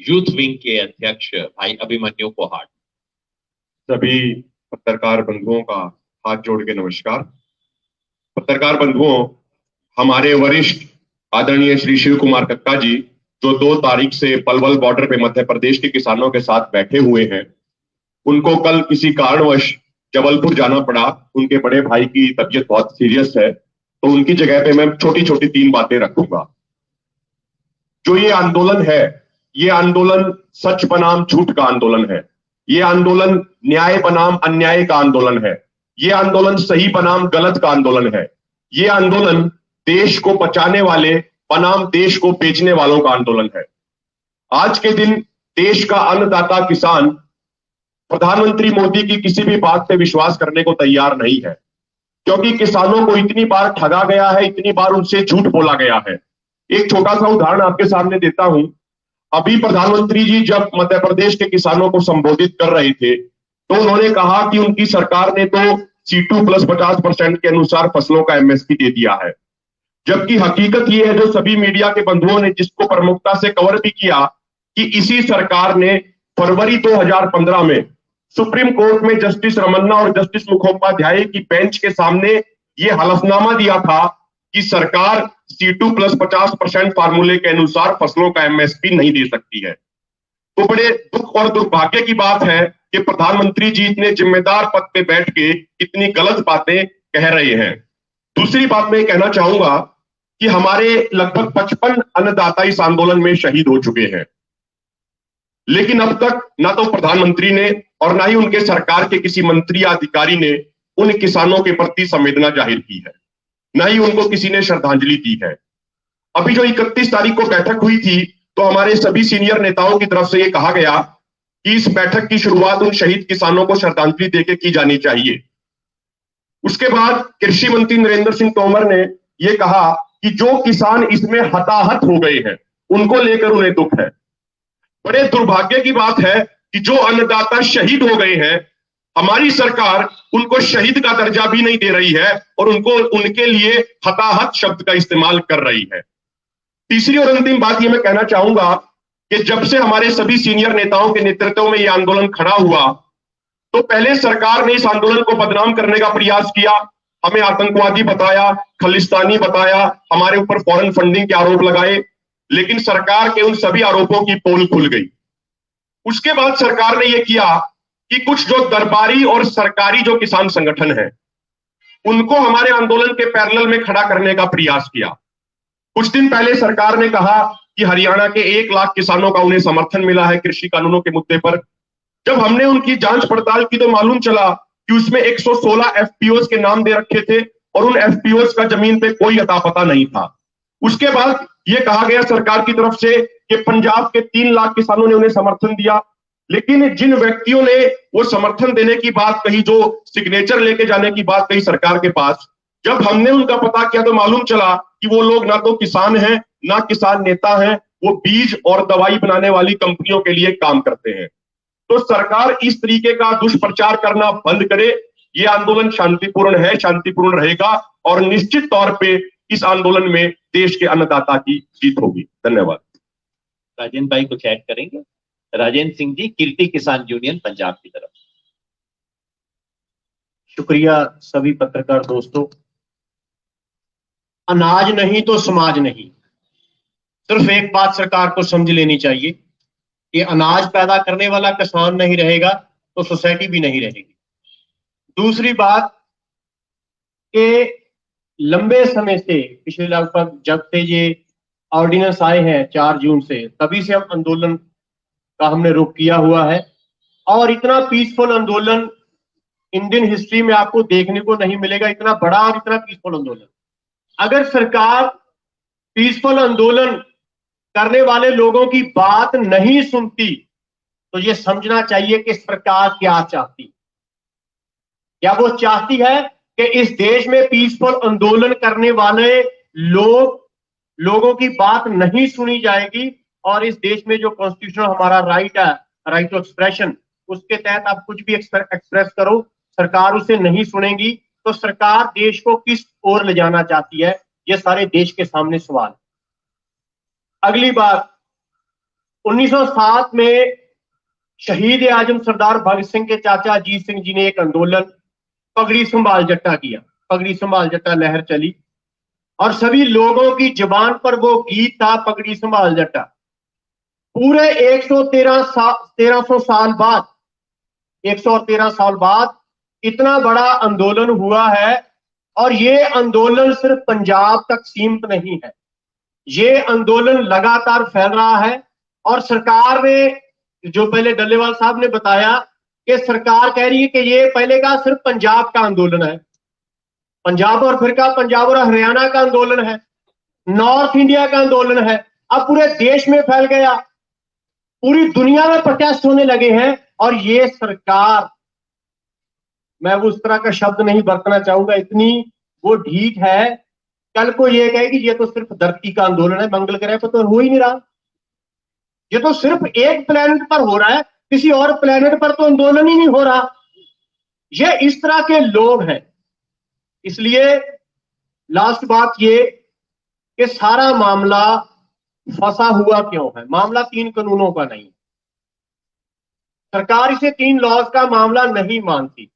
यूथ विंग के अध्यक्ष भाई अभिमन्यु कोहाट। सभी पत्रकार बंधुओं का हाथ जोड़ के नमस्कार। पत्रकार बंधुओं, हमारे वरिष्ठ आदरणीय श्री शिव कुमार कक्का जी जो 2 तारीख से पलवल बॉर्डर पे मध्य प्रदेश के किसानों के साथ बैठे हुए हैं, उनको कल किसी कारणवश जबलपुर जाना पड़ा। उनके बड़े भाई की तबीयत बहुत सीरियस है, तो उनकी जगह पे मैं छोटी छोटी 3 बातें रखूंगा। जो ये आंदोलन है, ये आंदोलन सच बनाम झूठ का आंदोलन है। ये आंदोलन न्याय बनाम अन्याय का आंदोलन है। ये आंदोलन सही बनाम गलत का आंदोलन है। ये आंदोलन देश को बचाने वाले बनाम देश को बेचने वालों का आंदोलन है। आज के दिन देश का अन्नदाता किसान प्रधानमंत्री मोदी की किसी भी बात पे विश्वास करने को तैयार नहीं है, क्योंकि किसानों को इतनी बार ठगा गया है, इतनी बार उनसे झूठ बोला गया है। एक छोटा सा उदाहरण आपके सामने देता हूं। अभी प्रधानमंत्री जी जब मध्य प्रदेश के किसानों को संबोधित कर रहे थे तो उन्होंने कहा कि उनकी सरकार ने तो C2 प्लस 50% के अनुसार फसलों का एमएसपी दे दिया है, जबकि हकीकत ये है जो सभी मीडिया के बंधुओं ने जिसको प्रमुखता से कवर भी किया कि इसी सरकार ने फरवरी 2015 में सुप्रीम कोर्ट में जस्टिस रमन्ना और जस्टिस मुखोपाध्याय की बेंच के सामने ये हलफनामा दिया था कि सरकार C2 प्लस 50% फार्मूले के अनुसार फसलों का एमएसपी नहीं दे सकती है। तो बड़े दुख और दुर्भाग्य की बात है कि प्रधानमंत्री जी इतने जिम्मेदार पद पे बैठ के इतनी गलत बातें कह रहे हैं। दूसरी बात मैं कहना चाहूंगा कि हमारे लगभग 55 अन्नदाता इस आंदोलन में शहीद हो चुके हैं, लेकिन अब तक ना तो प्रधानमंत्री ने और ना ही उनके सरकार के किसी मंत्री या अधिकारी ने उन किसानों के प्रति संवेदना जाहिर की है, ना ही उनको किसी ने श्रद्धांजलि दी है। अभी जो 31 तारीख को बैठक हुई थी तो हमारे सभी सीनियर नेताओं की तरफ से ये कहा गया कि इस बैठक की शुरुआत उन शहीद किसानों को श्रद्धांजलि देकर की जानी चाहिए। उसके बाद कृषि मंत्री नरेंद्र सिंह तोमर ने यह कहा कि जो किसान इसमें हताहत हो गए हैं उनको लेकर उन्हें दुख है। बड़े दुर्भाग्य की बात है कि जो अन्नदाता शहीद हो गए हैं, हमारी सरकार उनको शहीद का दर्जा भी नहीं दे रही है और उनको उनके लिए हताहत शब्द का इस्तेमाल कर रही है। तीसरी और अंतिम बात ये मैं कहना चाहूंगा कि जब से हमारे सभी सीनियर नेताओं के नेतृत्व में यह आंदोलन खड़ा हुआ तो पहले सरकार ने इस आंदोलन को बदनाम करने का प्रयास किया, हमें आतंकवादी बताया, खालिस्तानी बताया, हमारे ऊपर फॉरेन फंडिंग के आरोप लगाए, लेकिन सरकार के उन सभी आरोपों की पोल खुल गई। उसके बाद सरकार ने यह किया कि कुछ जो दरबारी और सरकारी जो किसान संगठन है उनको हमारे आंदोलन के पैरेलल में खड़ा करने का प्रयास किया। कुछ दिन पहले सरकार ने कहा कि हरियाणा के 1 लाख किसानों का उन्हें समर्थन मिला है कृषि कानूनों के मुद्दे पर। जब हमने उनकी जांच पड़ताल की तो मालूम चला कि उसमें 116 एफपीओस के नाम दे रखे थे और उन एफपीओस का जमीन पे कोई अता पता नहीं था। उसके बाद यह कहा गया सरकार की तरफ से कि पंजाब के 3 लाख किसानों ने उन्हें समर्थन दिया, लेकिन जिन व्यक्तियों ने वो समर्थन देने की बात कही, जो सिग्नेचर लेके जाने की बात कही सरकार के पास, जब हमने उनका पता किया तो मालूम चला कि वो लोग ना तो किसान हैं, ना किसान नेता हैं, वो बीज और दवाई बनाने वाली कंपनियों के लिए काम करते हैं। तो सरकार इस तरीके का दुष्प्रचार करना बंद करे। ये आंदोलन शांतिपूर्ण है, शांतिपूर्ण रहेगा और निश्चित तौर पे इस आंदोलन में देश के अन्नदाता की जीत होगी। धन्यवाद। राजेंद्र भाई कुछ ऐड करेंगे? राजेंद्र सिंह जी, कीर्ति किसान यूनियन पंजाब की तरफ। शुक्रिया सभी पत्रकार दोस्तों। अनाज नहीं तो समाज नहीं। सिर्फ एक बात सरकार को समझ लेनी चाहिए कि अनाज पैदा करने वाला किसान नहीं रहेगा तो सोसाइटी भी नहीं रहेगी। दूसरी बात कि लंबे समय से, पिछले लगभग जब से ये ऑर्डिनेंस आए हैं 4 जून से, तभी से हम आंदोलन का हमने रुख किया हुआ है और इतना पीसफुल आंदोलन इंडियन हिस्ट्री में आपको देखने को नहीं मिलेगा, इतना बड़ा और इतना पीसफुल आंदोलन। अगर सरकार पीसफुल आंदोलन करने वाले लोगों की बात नहीं सुनती तो ये समझना चाहिए कि सरकार क्या चाहती। क्या वो चाहती है कि इस देश में पीसफुल आंदोलन करने वाले लोगों की बात नहीं सुनी जाएगी और इस देश में जो कॉन्स्टिट्यूशनल हमारा राइट है, राइट टू एक्सप्रेशन, उसके तहत आप कुछ भी एक्सप्रेस करो, सरकार उसे नहीं सुनेगी, तो सरकार देश को किस ओर ले जाना चाहती है, ये सारे देश के सामने सवाल। अगली बात, 1907 में शहीद आजम सरदार भगत सिंह के चाचा अजीत सिंह जी ने एक आंदोलन पगड़ी संभाल जट्टा किया। पगड़ी संभाल जट्टा लहर चली और सभी लोगों की जुबान पर वो गीत था, पगड़ी संभाल जट्टा। पूरे 113 साल बाद इतना बड़ा आंदोलन हुआ है और ये आंदोलन सिर्फ पंजाब तक सीमित नहीं है, ये आंदोलन लगातार फैल रहा है। और सरकार ने, जो पहले डल्लेवाल साहब ने बताया कि सरकार कह रही है कि ये पहले का सिर्फ पंजाब का आंदोलन है, पंजाब और फिर का पंजाब और हरियाणा का आंदोलन है, नॉर्थ इंडिया का आंदोलन है, अब पूरे देश में फैल गया, पूरी दुनिया में प्रोटेस्ट होने लगे हैं। और ये सरकार, मैं उस तरह का शब्द नहीं बरतना चाहूंगा, इतनी वो ढीठ है, कल को ये कहेगी ये तो सिर्फ धरती का आंदोलन है, मंगल ग्रह पर तो हो ही नहीं रहा, ये तो सिर्फ एक प्लेनेट पर हो रहा है, किसी और प्लेनेट पर तो आंदोलन ही नहीं हो रहा। ये इस तरह के लोग हैं। इसलिए लास्ट बात ये कि सारा मामला फंसा हुआ क्यों है। मामला 3 कानूनों का नहीं, सरकार इसे 3 लॉज का मामला नहीं मानती।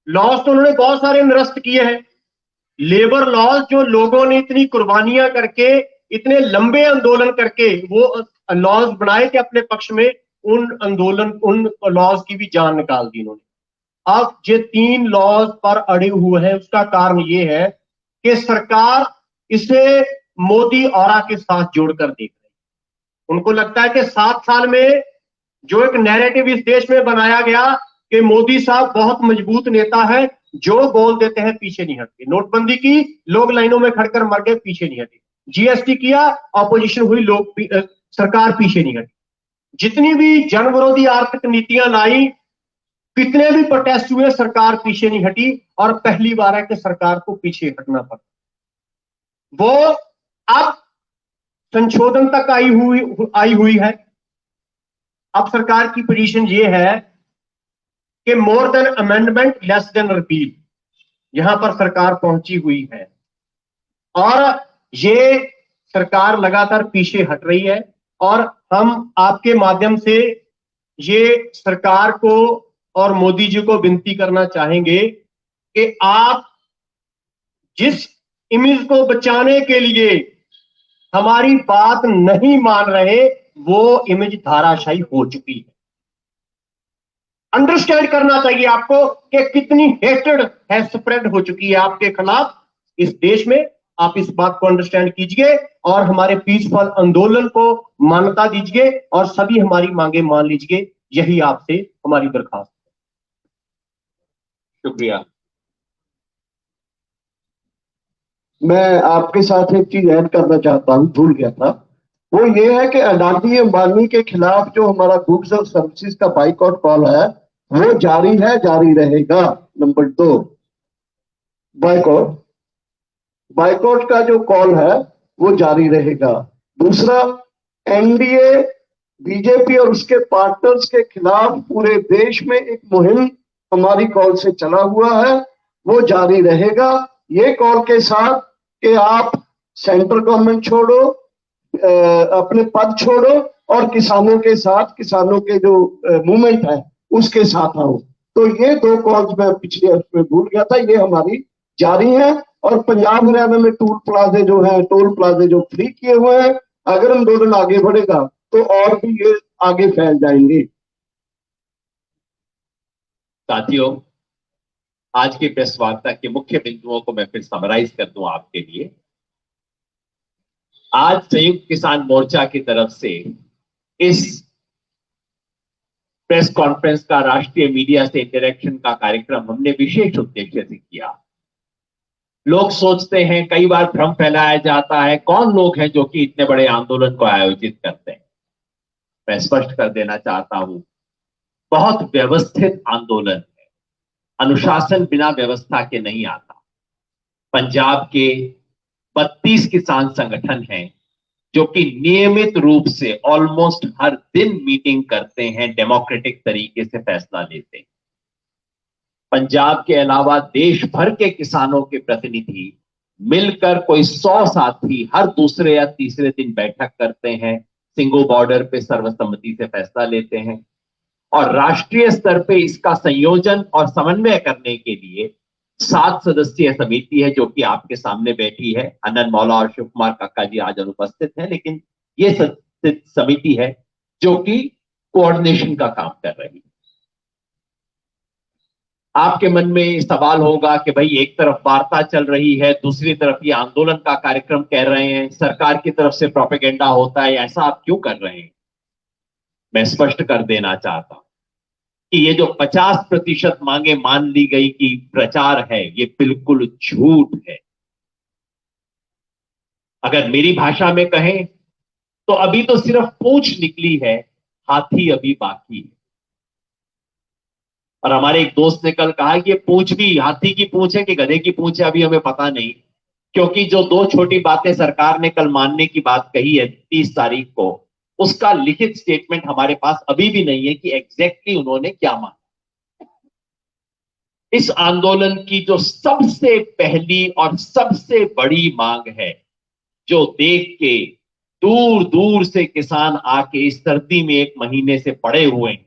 लॉज तो उन्होंने बहुत सारे निरस्त किए हैं, लेबर लॉज जो लोगों ने इतनी कुर्बानियां करके, इतने लंबे आंदोलन करके वो लॉज बनाए थे अपने पक्ष में, उन लॉज की भी जान निकाल दी इन्होंने। अब ये 3 लॉज पर अड़े हुए हैं, उसका कारण ये है कि सरकार इसे मोदी ऑरा के साथ जोड़कर देख रही है। उनको लगता है कि 7 साल में जो एक नैरेटिव इस देश में बनाया गया कि मोदी साहब बहुत मजबूत नेता है, जो बोल देते हैं पीछे नहीं हटते। नोटबंदी की, लोग लाइनों में खड़कर मर गए, पीछे नहीं हटे। जीएसटी किया, ऑपोजिशन हुई, सरकार पीछे नहीं हटी। जितनी भी जन विरोधी आर्थिक नीतियां लाई, कितने भी प्रोटेस्ट हुए, सरकार पीछे नहीं हटी। और पहली बार है कि सरकार को पीछे हटना पड़ा। वो अब संशोधन तक आई हुई है। अब सरकार की पोजीशन ये है कि more than amendment, less than repeal, यहां पर सरकार पहुंची हुई है और ये सरकार लगातार पीछे हट रही है। और हम आपके माध्यम से ये सरकार को और मोदी जी को विनती करना चाहेंगे कि आप जिस इमेज को बचाने के लिए हमारी बात नहीं मान रहे, वो इमेज धाराशायी हो चुकी है। अंडरस्टैंड करना चाहिए आपको कि कितनी हेट्रेड है स्प्रेड हो चुकी है आपके खिलाफ इस देश में। आप इस बात को अंडरस्टैंड कीजिए और हमारे पीसफुल आंदोलन को मान्यता दीजिए और सभी हमारी मांगे मान लीजिए। यही आपसे हमारी दरखास्त है। शुक्रिया। मैं आपके साथ एक चीज ऐड करना चाहता हूं, भूल गया था। वो ये है कि अडानी अंबानी के खिलाफ जो हमारा गुड्स और सर्विसेज का बाइकआउट कॉल है वो जारी है, जारी रहेगा। नंबर 2, बाइकआउट बाइकआउट का जो कॉल है वो जारी रहेगा। दूसरा, एनडीए बीजेपी और उसके पार्टनर्स के खिलाफ पूरे देश में एक मुहिम हमारी कॉल से चला हुआ है, वो जारी रहेगा। ये कॉल के साथ कि आप सेंट्रल गवर्नमेंट छोड़ो, अपने पद छोड़ो और किसानों के साथ, किसानों के जो मूवमेंट है उसके साथ आओ। तो ये 2 कॉल्स मैं पिछले उसमें भूल गया था, ये हमारी जारी है। और पंजाब हरियाणा में टोल प्लाजे जो फ्री किए हुए हैं, अगर आंदोलन आगे बढ़ेगा तो और भी ये आगे फैल जाएंगे। साथियों, आज की प्रेस वार्ता के मुख्य बिंदुओं को मैं फिर समराइज कर दूं आपके लिए। आज संयुक्त किसान मोर्चा की तरफ से इस प्रेस कॉन्फ्रेंस का, राष्ट्रीय मीडिया से इंटरेक्शन का कार्यक्रम हमने विशेष उद्देश्य से किया। लोग सोचते हैं, कई बार भ्रम फैलाया जाता है, कौन लोग हैं जो कि इतने बड़े आंदोलन को आयोजित करते हैं। मैं स्पष्ट कर देना चाहता हूं, बहुत व्यवस्थित आंदोलन है। अनुशासन बिना व्यवस्था के नहीं आता। पंजाब के 32 किसान संगठन हैं जो कि नियमित रूप से ऑलमोस्ट हर दिन मीटिंग करते हैं, डेमोक्रेटिक तरीके से फैसला लेते हैं। पंजाब के अलावा देश भर के किसानों के प्रतिनिधि मिलकर कोई 100 साथी हर दूसरे या तीसरे दिन बैठक करते हैं, सिंगो बॉर्डर पे सर्वसम्मति से फैसला लेते हैं। और राष्ट्रीय स्तर पे इसका संयोजन और समन्वय करने के लिए 7 सदस्यीय समिति है जो कि आपके सामने बैठी है। अनंत मौला और शिव कुमार काका जी आज अनुपस्थित हैं, लेकिन ये समिति है जो कि कोऑर्डिनेशन का काम कर रही है। आपके मन में सवाल होगा कि भाई, एक तरफ वार्ता चल रही है, दूसरी तरफ ये आंदोलन का कार्यक्रम कह रहे हैं, सरकार की तरफ से प्रोपेगेंडा होता है, ऐसा आप क्यों कर रहे हैं? मैं स्पष्ट कर देना चाहता हूं कि ये जो 50% मांगे मान ली गई कि प्रचार है, ये बिल्कुल झूठ है। अगर मेरी भाषा में कहें तो अभी तो सिर्फ पूंछ निकली है, हाथी अभी बाकी है। और हमारे एक दोस्त ने कल कहा कि ये पूंछ भी हाथी की पूंछ है कि गधे की पूंछ है, अभी हमें पता नहीं, क्योंकि जो 2 छोटी बातें सरकार ने कल मानने की बात कही है 30 तारीख को, उसका लिखित स्टेटमेंट हमारे पास अभी भी नहीं है कि एग्जैक्टली उन्होंने क्या माना। इस आंदोलन की जो सबसे पहली और सबसे बड़ी मांग है, जो देख के दूर दूर से किसान आके इस सर्दी में 1 महीने से पड़े हुए हैं,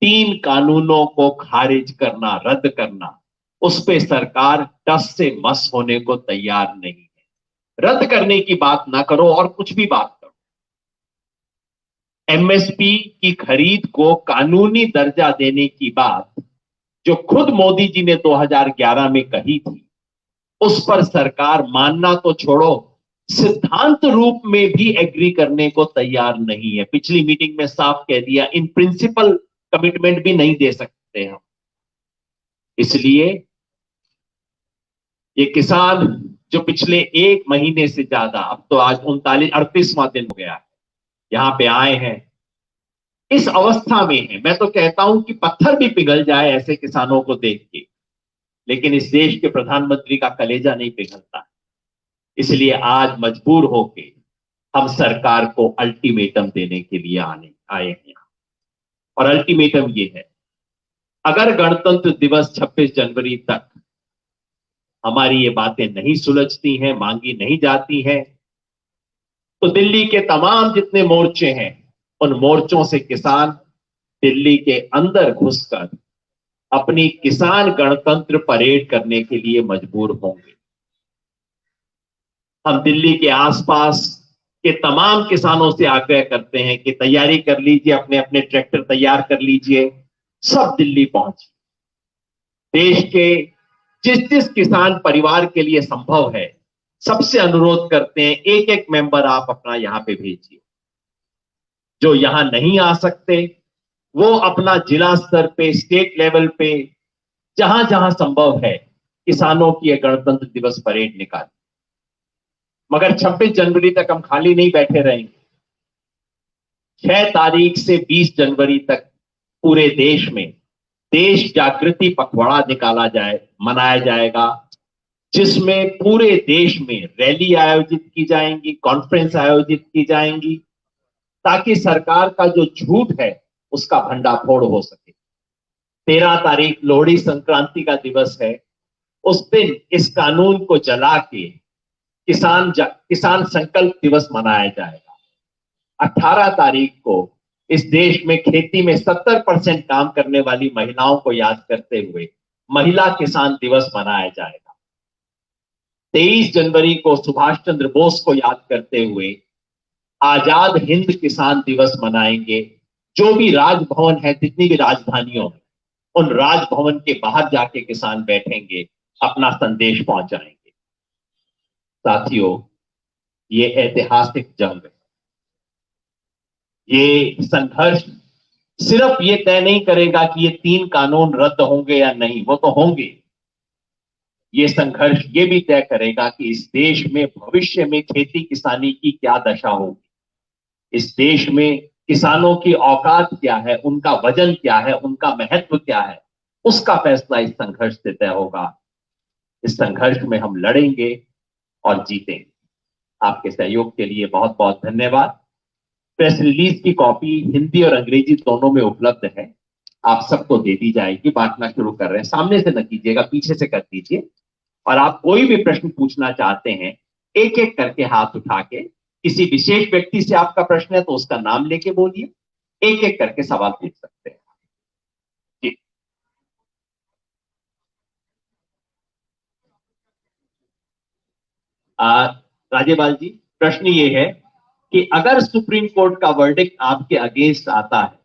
3 कानूनों को खारिज करना, रद्द करना, उस पे सरकार टस से मस होने को तैयार नहीं है। रद्द करने की बात ना करो और कुछ भी बात करो। एमएसपी की खरीद को कानूनी दर्जा देने की बात जो खुद मोदी जी ने 2011 में कही थी, उस पर सरकार मानना तो छोड़ो, सिद्धांत रूप में भी एग्री करने को तैयार नहीं है। पिछली मीटिंग में साफ कह दिया, इन प्रिंसिपल कमिटमेंट भी नहीं दे सकते हम। इसलिए ये किसान जो पिछले 1 महीने से ज्यादा, अब तो आज 38वां दिन हो गया है, यहां पे आए हैं, इस अवस्था में है। मैं तो कहता हूं कि पत्थर भी पिघल जाए ऐसे किसानों को देख के, लेकिन इस देश के प्रधानमंत्री का कलेजा नहीं पिघलता। इसलिए आज मजबूर होके हम सरकार को अल्टीमेटम देने के लिए आए हैं। और अल्टीमेटम ये है, अगर गणतंत्र दिवस 26 जनवरी तक हमारी ये बातें नहीं सुलझती हैं, मांगी नहीं जाती हैं, तो दिल्ली के तमाम जितने मोर्चे हैं, उन मोर्चों से किसान दिल्ली के अंदर घुसकर अपनी किसान गणतंत्र परेड करने के लिए मजबूर होंगे। हम दिल्ली के आसपास के तमाम किसानों से आग्रह करते हैं कि तैयारी कर लीजिए, अपने अपने ट्रैक्टर तैयार कर लीजिए, सब दिल्ली पहुंचिए। देश के जिस जिस किसान परिवार के लिए संभव है, सबसे अनुरोध करते हैं, एक एक मेंबर आप अपना यहां पे भेजिए। जो यहां नहीं आ सकते वो अपना जिला स्तर पे, स्टेट लेवल पे, जहां जहां संभव है, किसानों की गणतंत्र दिवस परेड निकालें। मगर 26 जनवरी तक हम खाली नहीं बैठे रहेंगे। 6 तारीख से 20 जनवरी तक पूरे देश में देश जागृति पखवाड़ा मनाया जाएगा, जिसमें पूरे देश में रैली आयोजित की जाएंगी, कॉन्फ्रेंस आयोजित की जाएंगी, ताकि सरकार का जो झूठ है उसका भंडाफोड़ हो सके। 13 तारीख लोहड़ी संक्रांति का दिवस है। उस दिन इस कानून को जला के किसान संकल्प दिवस मनाया जाएगा। 18 तारीख को इस देश में खेती में 70% काम करने वाली महिलाओं को याद करते हुए महिला किसान दिवस मनाया जाएगा। 23 जनवरी को सुभाष चंद्र बोस को याद करते हुए आजाद हिंद किसान दिवस मनाएंगे। जो भी राजभवन है, जितनी भी राजधानियों में, उन राजभवन के बाहर जाके किसान बैठेंगे, अपना संदेश पहुंचाएंगे। साथियों, ये ऐतिहासिक जंग है। ये संघर्ष सिर्फ ये तय नहीं करेगा कि ये 3 कानून रद्द होंगे या नहीं, वो तो होंगे। ये संघर्ष ये भी तय करेगा कि इस देश में भविष्य में खेती किसानी की क्या दशा होगी, इस देश में किसानों की औकात क्या है, उनका वजन क्या है, उनका महत्व क्या है, उसका फैसला इस संघर्ष से तय होगा। इस संघर्ष में हम लड़ेंगे और जीतेंगे। आपके सहयोग के लिए बहुत बहुत धन्यवाद। प्रेस रिलीज की कॉपी हिंदी और अंग्रेजी दोनों में उपलब्ध है, आप सबको दे दी जाएगी। बांटना शुरू कर रहे हैं, सामने से न कीजिएगा, पीछे से कर दीजिए। और आप कोई भी प्रश्न पूछना चाहते हैं, एक एक करके हाथ उठा के, किसी विशेष व्यक्ति से आपका प्रश्न है तो उसका नाम लेके बोलिए, एक एक करके सवाल पूछ सकते हैं। जी, राजेवाल जी, प्रश्न ये है कि अगर सुप्रीम कोर्ट का वर्डिक्ट आपके अगेंस्ट आता है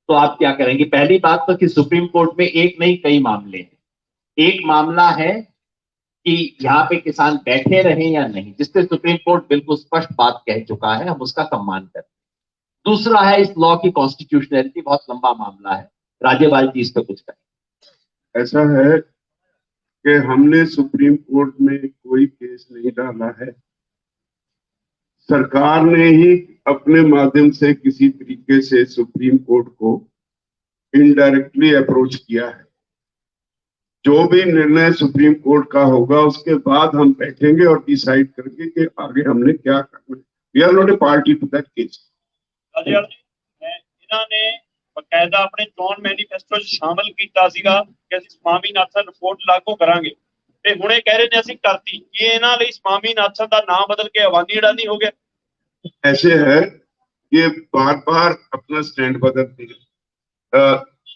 तो आप क्या करेंगे? पहली बात तो कि सुप्रीम कोर्ट में एक नहीं कई मामले हैं। एक मामला है कि यहाँ पे किसान बैठे रहें या नहीं, जिससे सुप्रीम कोर्ट बिल्कुल स्पष्ट बात कह चुका है, हम उसका सम्मान करते हैं। दूसरा है इस लॉ की कॉन्स्टिट्यूशनलिटी, बहुत लंबा मामला है। राजेवाल जी इस पे कुछ कहें। ऐसा है कि हमने सुप्रीम कोर्ट में कोई केस नहीं डाला है, सरकार ने ही अपने माध्यम से किसी तरीके से सुप्रीम कोर्ट को इनडायरेक्टली अप्रोच किया है। जो भी निर्णय सुप्रीम कोर्ट का होगा उसके बाद हम बैठेंगे और डिसाइड करके कि आगे हमने क्या करना है। We are not a party to that case. इन्होंने बकायदा अपने चोन मैनीफेस्टो शामिल किया सीगा कि ਅਸੀਂ स्वामीनाथन रिपोर्ट लागू करांगे ਤੇ ਹੁਣੇ ਕਹਿ ਰਹੇ ਨੇ ਅਸੀਂ ਕਰਤੀ। ਇਹ ਇਹਨਾਂ ਲਈ स्वामीनाथन ਦਾ ਨਾਮ बदल के अवानी अडानी हो गया। ऐसे है ये बार बार अपना स्टैंड बदलते हैं।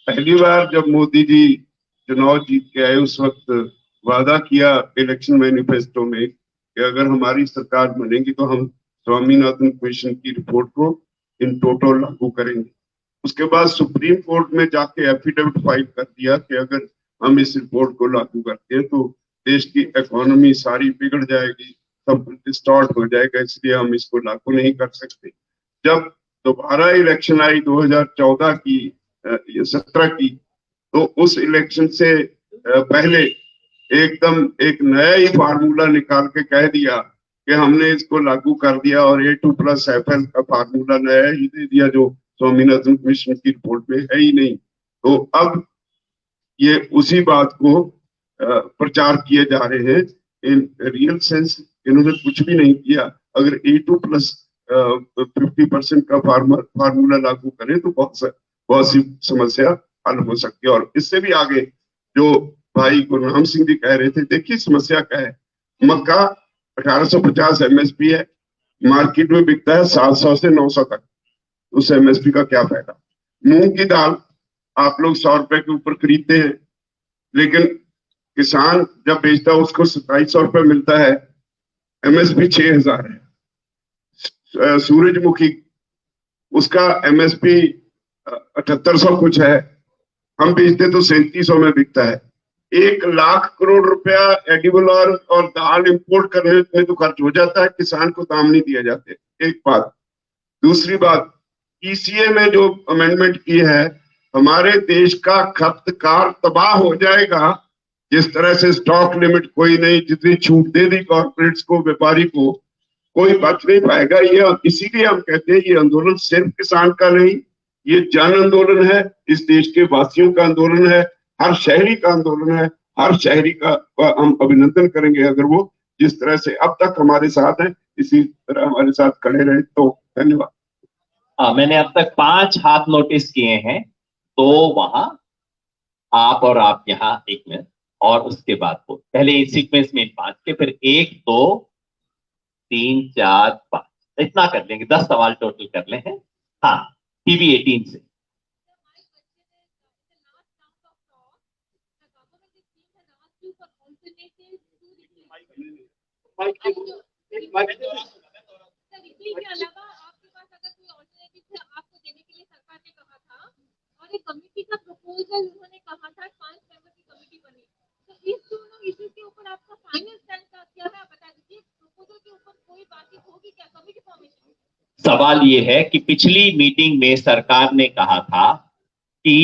पहली बार जब मोदी जी चुनाव जीत के आए उस वक्त वादा किया इलेक्शन मैनिफेस्टो में कि अगर हमारी सरकार बनेगी तो हम स्वामीनाथन कमीशन की रिपोर्ट को इन टोटल लागू करेंगे। उसके बाद सुप्रीम कोर्ट में जाके एफिडेविट फाइल कर दिया कि अगर हम इस रिपोर्ट को लागू करते हैं तो देश की इकोनॉमी सारी बिगड़ जाएगी, सब डिस्टॉर्ट हो जाएगा, इसलिए हम इसको लागू नहीं कर सकते। जब दोबारा इलेक्शन आई 2014 की 17 की, तो उस इलेक्शन से पहले एकदम एक नया ही फार्मूला निकाल के कह दिया कि हमने इसको लागू कर दिया और A2+FL का फार्मूला नया ही दे दिया जो स्वामीनाथन कमीशन की रिपोर्ट में है ही नहीं। तो अब ये उसी बात को प्रचार किए जा रहे हैं। इन रियल सेंस इन्होंने कुछ भी नहीं किया। अगर A2+50% का फार्मूला लागू करें तो बहुत सी समस्या हल हो सकती है। और इससे भी आगे जो भाई गुरनाम सिंह जी कह रहे थे, देखिए समस्या क्या है। मक्का 1850 MSP है, मार्केट में बिकता है 700 से 900 तक, उस MSP का क्या फायदा। मूंग की दाल आप लोग 100 रुपए के ऊपर खरीदते हैं, लेकिन किसान जब बेचता है उसको 2700 रुपए मिलता है, MSP 6000 है। सूरजमुखी उसका MSP 7800 कुछ है, हम बेचते तो 3700 में बिकता है। 1 लाख करोड़ रुपया एडिबल ऑयल और दाल इंपोर्ट करने में तो खर्च हो जाता है, किसान को दाम नहीं दिए जाते। एक बात। दूसरी बात, ECA में जो अमेंडमेंट की है, हमारे देश का खपतकार तबाह हो जाएगा। जिस तरह से स्टॉक लिमिट कोई नहीं, जितनी छूट दे दी कॉर्पोरेट्स को, व्यापारी को, कोई बच नहीं पाएगा। ये इसीलिए हम कहते हैं ये आंदोलन सिर्फ किसान का नहीं, ये जन आंदोलन है, इस देश के वासियों का आंदोलन है, हर शहरी का आंदोलन है। हर शहरी का हम अभिनंदन करेंगे अगर वो जिस तरह से अब तक हमारे साथ है इसी तरह हमारे साथ खड़े रहे। तो धन्यवाद। मैंने अब तक 5 हाथ नोटिस किए हैं, तो वहां आप और आप यहाँ 1 मिनट, और उसके बाद वो पहले इस सीक्वेंस में 5 के, फिर 1 2 3 4 5, इतना कर लेंगे, 10 सवाल टोटल कर ले हैं। हाँ, टीवी 18 से। कमेटी का प्रपोजल उन्होंने कहा था, 5 मेंबर की कमेटी बनी, तो इस दोनों इश्यूज के ऊपर आपका फाइनल स्टैंड क्या है, आप बता दीजिए। प्रपोजल के ऊपर कोई बातचीत होगी क्या, कमेटी फॉर्मेशन? सवाल ये है कि पिछली मीटिंग में सरकार ने कहा था कि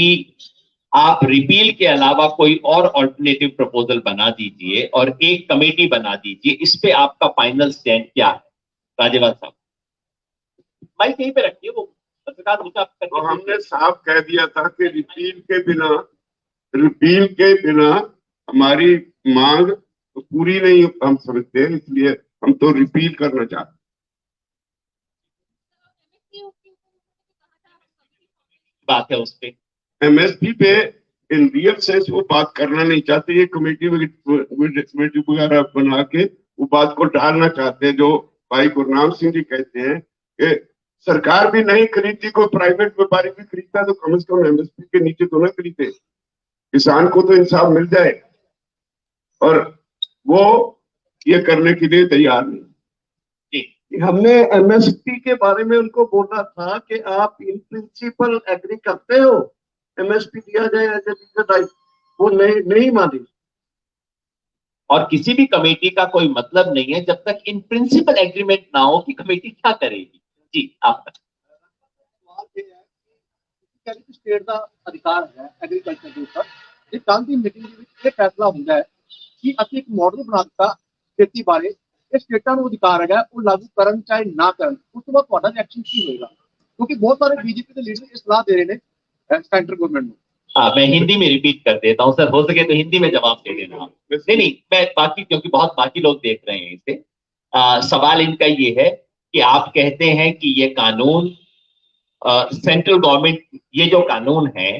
आप रिपील के अलावा कोई और ऑल्टरनेटिव प्रपोजल बना दीजिए और एक कमेटी बना दीजिए, इस पे आपका फाइनल स्टैंड क्या है? राजेवाल साहब माइक यहीं पे रखिए, वो पत्रकार तो हमने साफ कह दिया था कि रिपील के बिना हमारी मांग तो पूरी नहीं हम समझते, इसलिए हम तो रिपील करना चाहते। बात है उस पे, एमएसपी पे इन रियल सेंस वो बात करना नहीं चाहते, ये कमेटी वगैरह बना के वो बात को टालना चाहते हैं। जो भाई गुरनाम सिंह जी कहते हैं कि सरकार भी नहीं खरीदती, कोई प्राइवेट व्यापारी भी खरीदता तो कम से कम एमएसपी के नीचे तो ना खरीदे, किसान को तो इंसाफ मिल जाए, और वो ये करने के लिए तैयार नहीं। हमने एमएसपी के बारे में उनको बोला था कि आप इन प्रिंसिपल एग्री करते हो, एमएसपी दिया जाए एज ए लीगल राइट, वो नहीं मानी। और किसी भी कमेटी का कोई मतलब नहीं है जब तक इन प्रिंसिपल एग्रीमेंट ना हो कि कमेटी क्या करेगी। जी आप स्टेट का अधिकार है एग्रीकल्चर के ऊपर, एक कल की मीटिंग में फैसला होता है कि असं एक मॉडल बना दिता खेती बारे, ये स्टेटा को अधिकार है वो लागू करन चाहे ना करन, उस तो बाद ਤੁਹਾਡਾ रिएक्शन की होगा? क्योंकि बहुत सारे बीजेपी के लीडर ये सलाह दे रहे हैं सेंट्रल गवर्नमेंट में। मैं हिंदी में रिपीट कर देता हूं सर, हो सके तो हिंदी में जवाब दे देना। नहीं मैं बाकी, क्योंकि बहुत बाकी लोग देख रहे हैं इसे। सवाल इनका ये है कि आप कहते हैं कि ये कानून सेंट्रल गवर्नमेंट, ये जो कानून है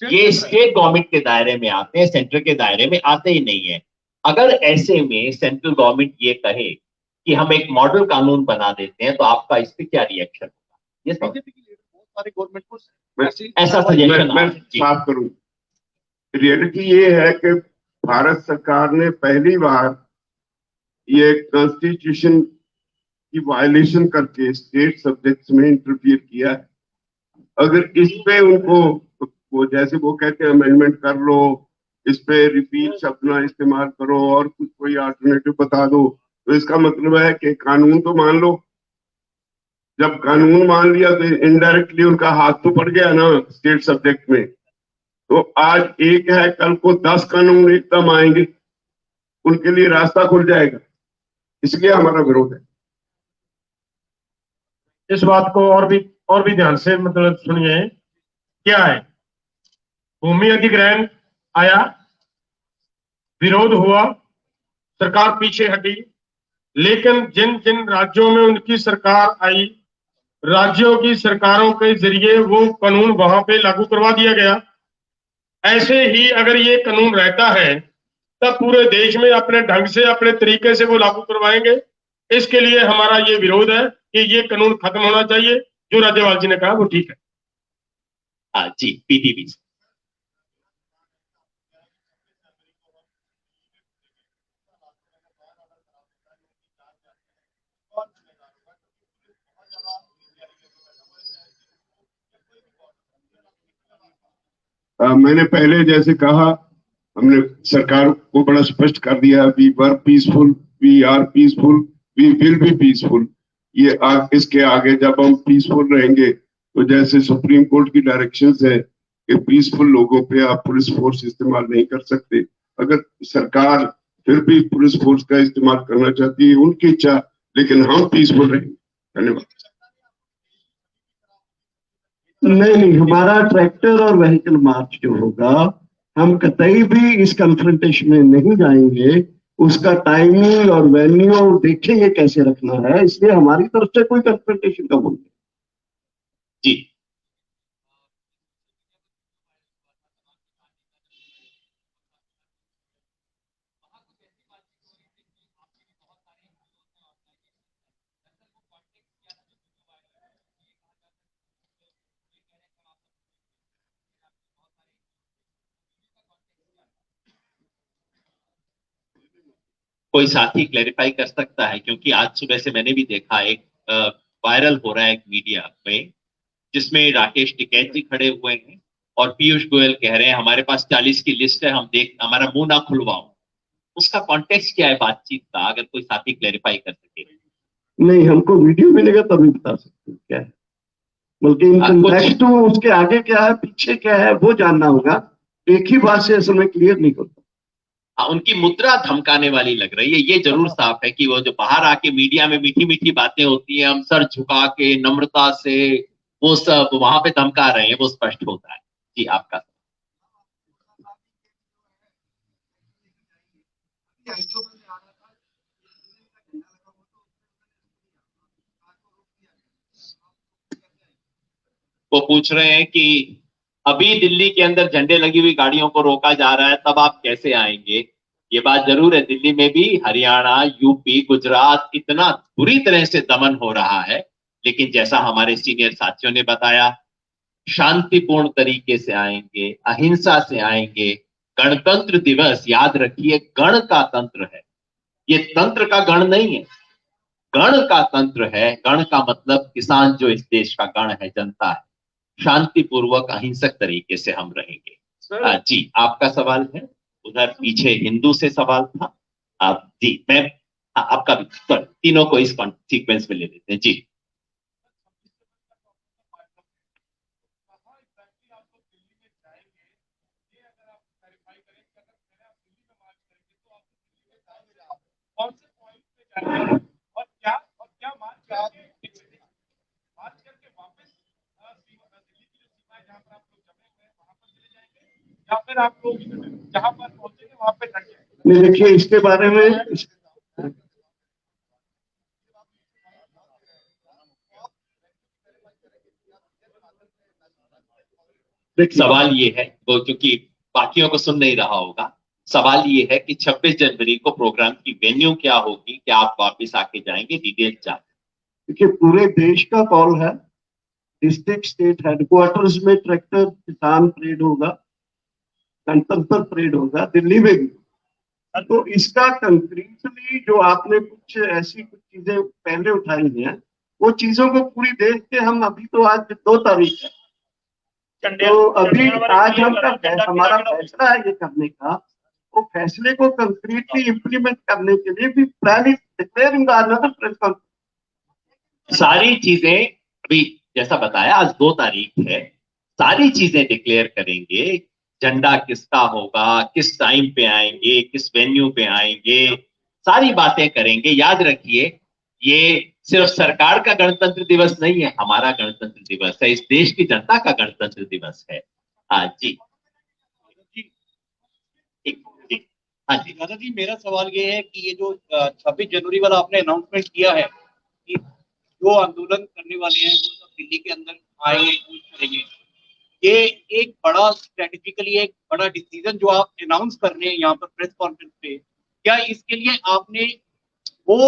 ये स्टेट गवर्नमेंट के दायरे में आते हैं, सेंट्रल के दायरे में आते ही नहीं है। अगर ऐसे में सेंट्रल गवर्नमेंट ये कहे कि हम एक मॉडल कानून बना देते हैं तो आपका इस पे क्या रिएक्शन होगा? ये बीजेपी के लीडर बहुत सारे गवर्नमेंट को ऐसा सजेशन मैं साफ करूं, रियलिटी ये है कि भारत सरकार ने पहली बार ये कॉन्स्टिट्यूशन की वायलेशन करके स्टेट सब्जेक्ट्स में इंटरफियर किया है। अगर इस पे उनको वो जैसे वो कहते हैं अमेंडमेंट कर लो, इस पे रिपील शब्द ना इस्तेमाल करो और कुछ कोई अल्टरनेटिव बता दो, तो इसका मतलब है कि कानून तो मान लो। जब कानून मान लिया तो इनडायरेक्टली उनका हाथ तो पड़ गया ना स्टेट सब्जेक्ट में। तो आज एक है, कल को 10 कानून एकदम आएंगे, उनके लिए रास्ता खुल जाएगा, इसलिए हमारा विरोध है। इस बात को और भी ध्यान से मतलब सुनिए, क्या है, भूमि अधिग्रहण आया, विरोध हुआ, सरकार पीछे हटी, लेकिन जिन जिन राज्यों में उनकी सरकार आई, राज्यों की सरकारों के जरिए वो कानून वहां पे लागू करवा दिया गया। ऐसे ही अगर ये कानून रहता है तब पूरे देश में अपने ढंग से अपने तरीके से वो लागू करवाएंगे। इसके लिए हमारा ये विरोध है कि ये कानून खत्म होना चाहिए। जो राज्यपाल जी ने कहा वो ठीक है। जी पीटीवी मैंने पहले जैसे कहा, हमने सरकार को बड़ा स्पष्ट कर दिया, we were peaceful, we are peaceful, we will be peaceful. ये इसके आगे जब हम पीसफुल रहेंगे तो जैसे सुप्रीम कोर्ट की डायरेक्शंस है कि पीसफुल लोगों पे आप पुलिस फोर्स इस्तेमाल नहीं कर सकते। अगर सरकार फिर भी पुलिस फोर्स का इस्तेमाल करना चाहती है, उनकी इच्छा, लेकिन हम पीसफुल रहेंगे। धन्यवाद। नहीं, हमारा ट्रैक्टर और व्हीकल मार्च जो होगा, हम कतई भी इस कन्फ्रंटेशन में नहीं जाएंगे। उसका टाइमिंग और वेन्यू देखेंगे कैसे रखना है, इसलिए हमारी तरफ से कोई कन्फ्रंटेशन का वो नहीं। जी, कोई साथी क्लेरिफाई कर सकता है? क्योंकि आज सुबह से मैंने भी देखा एक वायरल हो रहा है एक मीडिया में, जिसमें राकेश टिकैत जी खड़े हुए हैं और पीयूष गोयल कह रहे हैं हमारे पास 40 की लिस्ट है, हम देख हमारा मुंह ना खुलवाओ। उसका कॉन्टेक्स्ट क्या है बातचीत का, अगर कोई साथी क्लेरिफाई कर सके। नहीं, हमको वीडियो मिलेगा तभी बता सकते हैं क्या है, बल्कि इन कंटेक्स्ट उसके आगे क्या है पीछे क्या है वो जानना होगा। एक ही बात से असल में क्लियर नहीं होता। हाँ, उनकी मुद्रा धमकाने वाली लग रही है, ये जरूर साफ है कि वो जो बाहर आके मीडिया में मीठी मीठी बातें होती हैं, हम सर झुका के नम्रता से, वो सब वहां पे धमका रहे हैं, वो स्पष्ट होता है। जी, आपका वो पूछ रहे हैं कि अभी दिल्ली के अंदर झंडे लगी हुई गाड़ियों को रोका जा रहा है, तब आप कैसे आएंगे? ये बात जरूर है, दिल्ली में भी हरियाणा, यूपी, गुजरात इतना बुरी तरह से दमन हो रहा है, लेकिन जैसा हमारे सीनियर साथियों ने बताया, शांतिपूर्ण तरीके से आएंगे, अहिंसा से आएंगे। गणतंत्र दिवस याद रखिए गण का तंत्र है, ये तंत्र का गण नहीं है, गण का तंत्र है। गण का मतलब किसान जो इस देश का गण है, जनता है। शांतिपूर्वक अहिंसक तरीके से हम रहेंगे। जी, आपका सवाल है? उधर पीछे हिंदू से सवाल था। आप जी, मैं आपका भी तीनों को इस सीक्वेंस में ले लेते हैं। जी, और क्या मार्च करके वापस दिल्ली की जो सीमा है जहाँ पर आप लोग जमे हुए हैं वहां पर चले जाएंगे, या फिर आप लोग जहाँ पर पहुंचेंगे वहां पे डट जाएंगे? नहीं, देखिए इसके बारे में सवाल ये है, वो क्योंकि बाकियों को सुन नहीं रहा होगा, सवाल ये है कि 26 जनवरी को प्रोग्राम की वेन्यू क्या होगी, क्या आप वापस आके जाएंगे? डिटेल चाहते हैं। देखिए पूरे देश का कॉल है, डिस्ट्रिक्ट स्टेट हेडक्वार्टर्स में ट्रैक्टर किसान परेड होगा, गणतंत्र परेड होगा, दिल्ली में भी। तो इसका कंक्रीटली जो आपने कुछ ऐसी कुछ चीजें पहले उठाई हैं, वो चीजों को पूरी देख के हम अभी तो आज 2 तारीख है, तो अभी आज हमारा फैसला है ये करने का, वो फैसले को कंक्रीटली इंप्लीमेंट करने के लिए भी planning declaring another press conference. सारी चीजें अभी जैसा बताया, आज 2 तारीख है, सारी चीजें डिक्लेयर करेंगे। झंडा किसका होगा, किस टाइम पे आएंगे, किस वेन्यू पे आएंगे, सारी बातें करेंगे। याद रखिए, ये सिर्फ सरकार का गणतंत्र दिवस नहीं है, हमारा गणतंत्र दिवस है, इस देश की जनता का गणतंत्र दिवस है। हाँ जी, हाँ जी दादा जी, मेरा सवाल ये है कि ये जो 26 जनवरी वाला आपने अनाउंसमेंट किया है कि जो आंदोलन करने वाले हैं वो सब दिल्ली के अंदर आएंगे, कुछ करेंगे, ये एक बड़ा स्ट्रेटेजिकली एक बड़ा डिसीजन जो आप अनाउंस कर रहे हैं यहाँ पर प्रेस कॉन्फ्रेंस पे, क्या इसके लिए आपने वो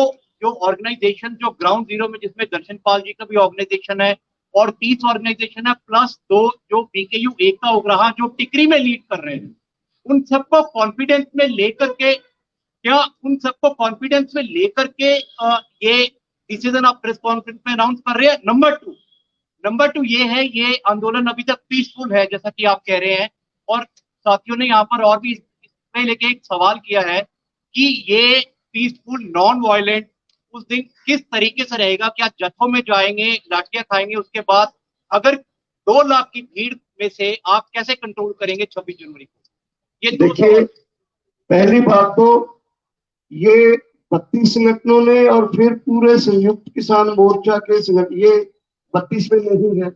जो ऑर्गेनाइजेशन जो ग्राउंड जीरो में, जिसमें दर्शन पाल जी का भी ऑर्गेनाइजेशन है और 30 ऑर्गेनाइजेशन है प्लस 2 जो बीकेयू एकता उग्रहा जो टिकरी में लीड कर रहे हैं, उन सबको कॉन्फिडेंस में लेकर के, क्या उन सबको कॉन्फिडेंस में लेकर के ये डिसीजन आप प्रेस कॉन्फ्रेंस में अनाउंस कर रहे हैं? नंबर टू ये है, ये आंदोलन अभी तक पीसफुल है जैसा कि आप कह रहे हैं, और साथियों ने यहाँ पर और भी इसमें लेके एक सवाल किया है कि ये पीसफुल नॉन वायलेंट उस दिन किस तरीके से रहेगा? क्या जत्थों में जाएंगे, लाठियां खाएंगे, उसके बाद अगर 2 लाख की भीड़ में से आप कैसे कंट्रोल करेंगे 26 जनवरी को? ये देखिए, पहली बात तो ये 32 संगठनों ने और फिर पूरे संयुक्त किसान मोर्चा के संगठन, ये 32 में नहीं है,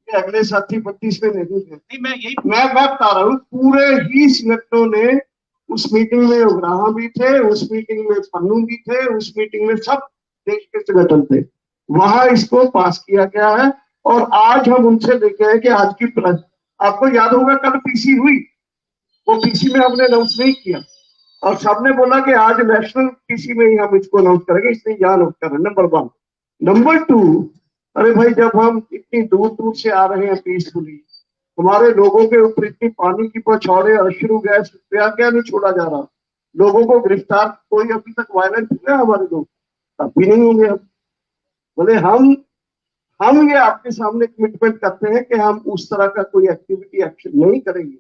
ये अगले साथी 32 में नहीं है। नहीं, मैं बता रहा हूँ, पूरे ही संगठनों ने उस मीटिंग में उग्राहा भी थे, उस मीटिंग में पन्नू भी थे, उस मीटिंग में सब देश के संगठन थे, वहां इसको पास किया गया है। और आज हम उनसे लेके आए कि आज की आपको याद होगा कल पीसी हुई, वो पीसी में हमने अनाउंस नहीं किया और सबने बोला कि आज नेशनल पीसी में ही हम इसको अनाउंस करेंगे, इसलिए यहाँ अनाउंस कर रहे हैं। नंबर 1। नंबर 2, अरे भाई जब हम इतनी दूर दूर से आ रहे हैं पीसफुली, हमारे लोगों के ऊपर इतनी पानी की बौछारें, अश्रु गैस क्या नहीं छोड़ा जा रहा, लोगों को गिरफ्तार, कोई अभी तक वायलेंट हुआ हमारे लोग, तब भी नहीं होंगे हम। बोले हम ये आपके सामने कमिटमेंट करते हैं कि हम उस तरह का कोई एक्टिविटी एक्शन नहीं करेंगे।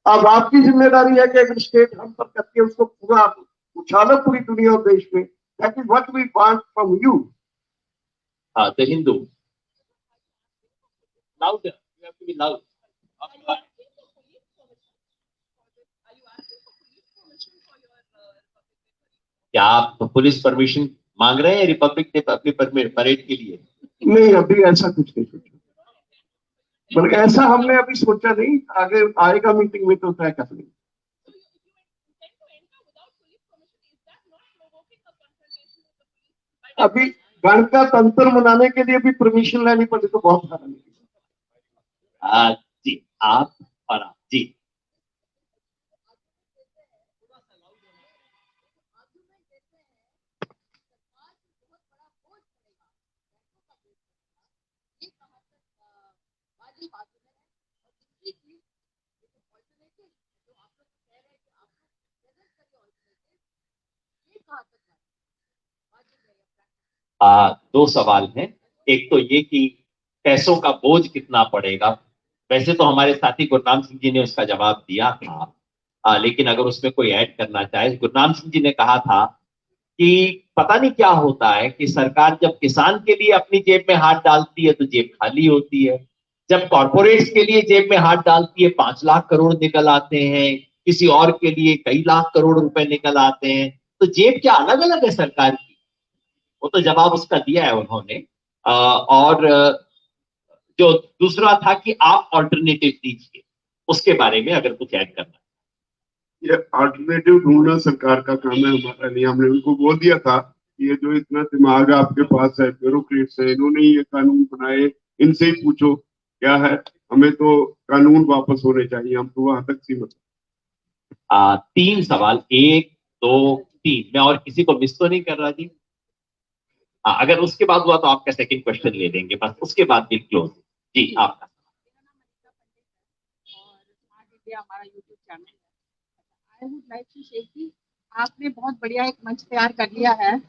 अब आपकी जिम्मेदारी है कि अगर स्टेट हम पर करके उसको पूरा उछालो पूरी दुनिया और देश में। That is what we want from you. The Hindu, louder, you have to be loud. क्या आप पुलिस परमिशन मांग रहे हैं रिपब्लिक डे अपनी परेड के लिए? नहीं, अभी ऐसा कुछ नहीं सोचा, बल्कि ऐसा हमने अभी सोचा नहीं, आगे आएगा मीटिंग में तो तय कर लेंगे। अभी गणतंत्र मनाने के लिए भी परमिशन लेनी पड़ी तो बहुत सारा नहीं। जी आप और आप जी। दो सवाल हैं। एक तो ये कि पैसों का बोझ कितना पड़ेगा। वैसे तो हमारे साथी गुरनाम सिंह जी ने उसका जवाब दिया था, लेकिन अगर उसमें कोई ऐड करना चाहे, गुरनाम सिंह जी ने कहा था कि पता नहीं क्या होता है कि सरकार जब किसान के लिए अपनी जेब में हाथ डालती है तो जेब खाली होती है, जब कॉर्पोरेट्स के लिए जेब में हाथ डालती है 5 लाख करोड़ निकल आते हैं, किसी और के लिए कई लाख करोड़ रुपए निकल आते हैं। तो जेब क्या अलग अलग है सरकार की? वो तो जवाब उसका दिया है उन्होंने। और जो दूसरा था कि आप ऑल्टरनेटिव दीजिए, उसके बारे में अगर कुछ ऐड करना। ये अल्टरनेटिव ढूंढना सरकार का काम है, हमारा नहीं। हमने उनको बोल दिया था ये जो इतना दिमाग आपके पास है, ब्यूरोक्रेट्स है, इन्होंने ये कानून बनाए, इनसे ही पूछो क्या है। हमें तो कानून वापस होने चाहिए, हम तो वहां तक सीमित। 3 सवाल, 1 2 3, मैं और किसी को मिस तो नहीं कर रहा जी? अगर उसके बाद हुआ तो आपका सेकंड क्वेश्चन ले लेंगे, बस उसके बाद बिल क्लोज। जी आपका। हमारा यूट्यूब चैनल है। आई वुड लाइक टू से कि आपने बहुत बढ़िया एक मंच तैयार कर लिया है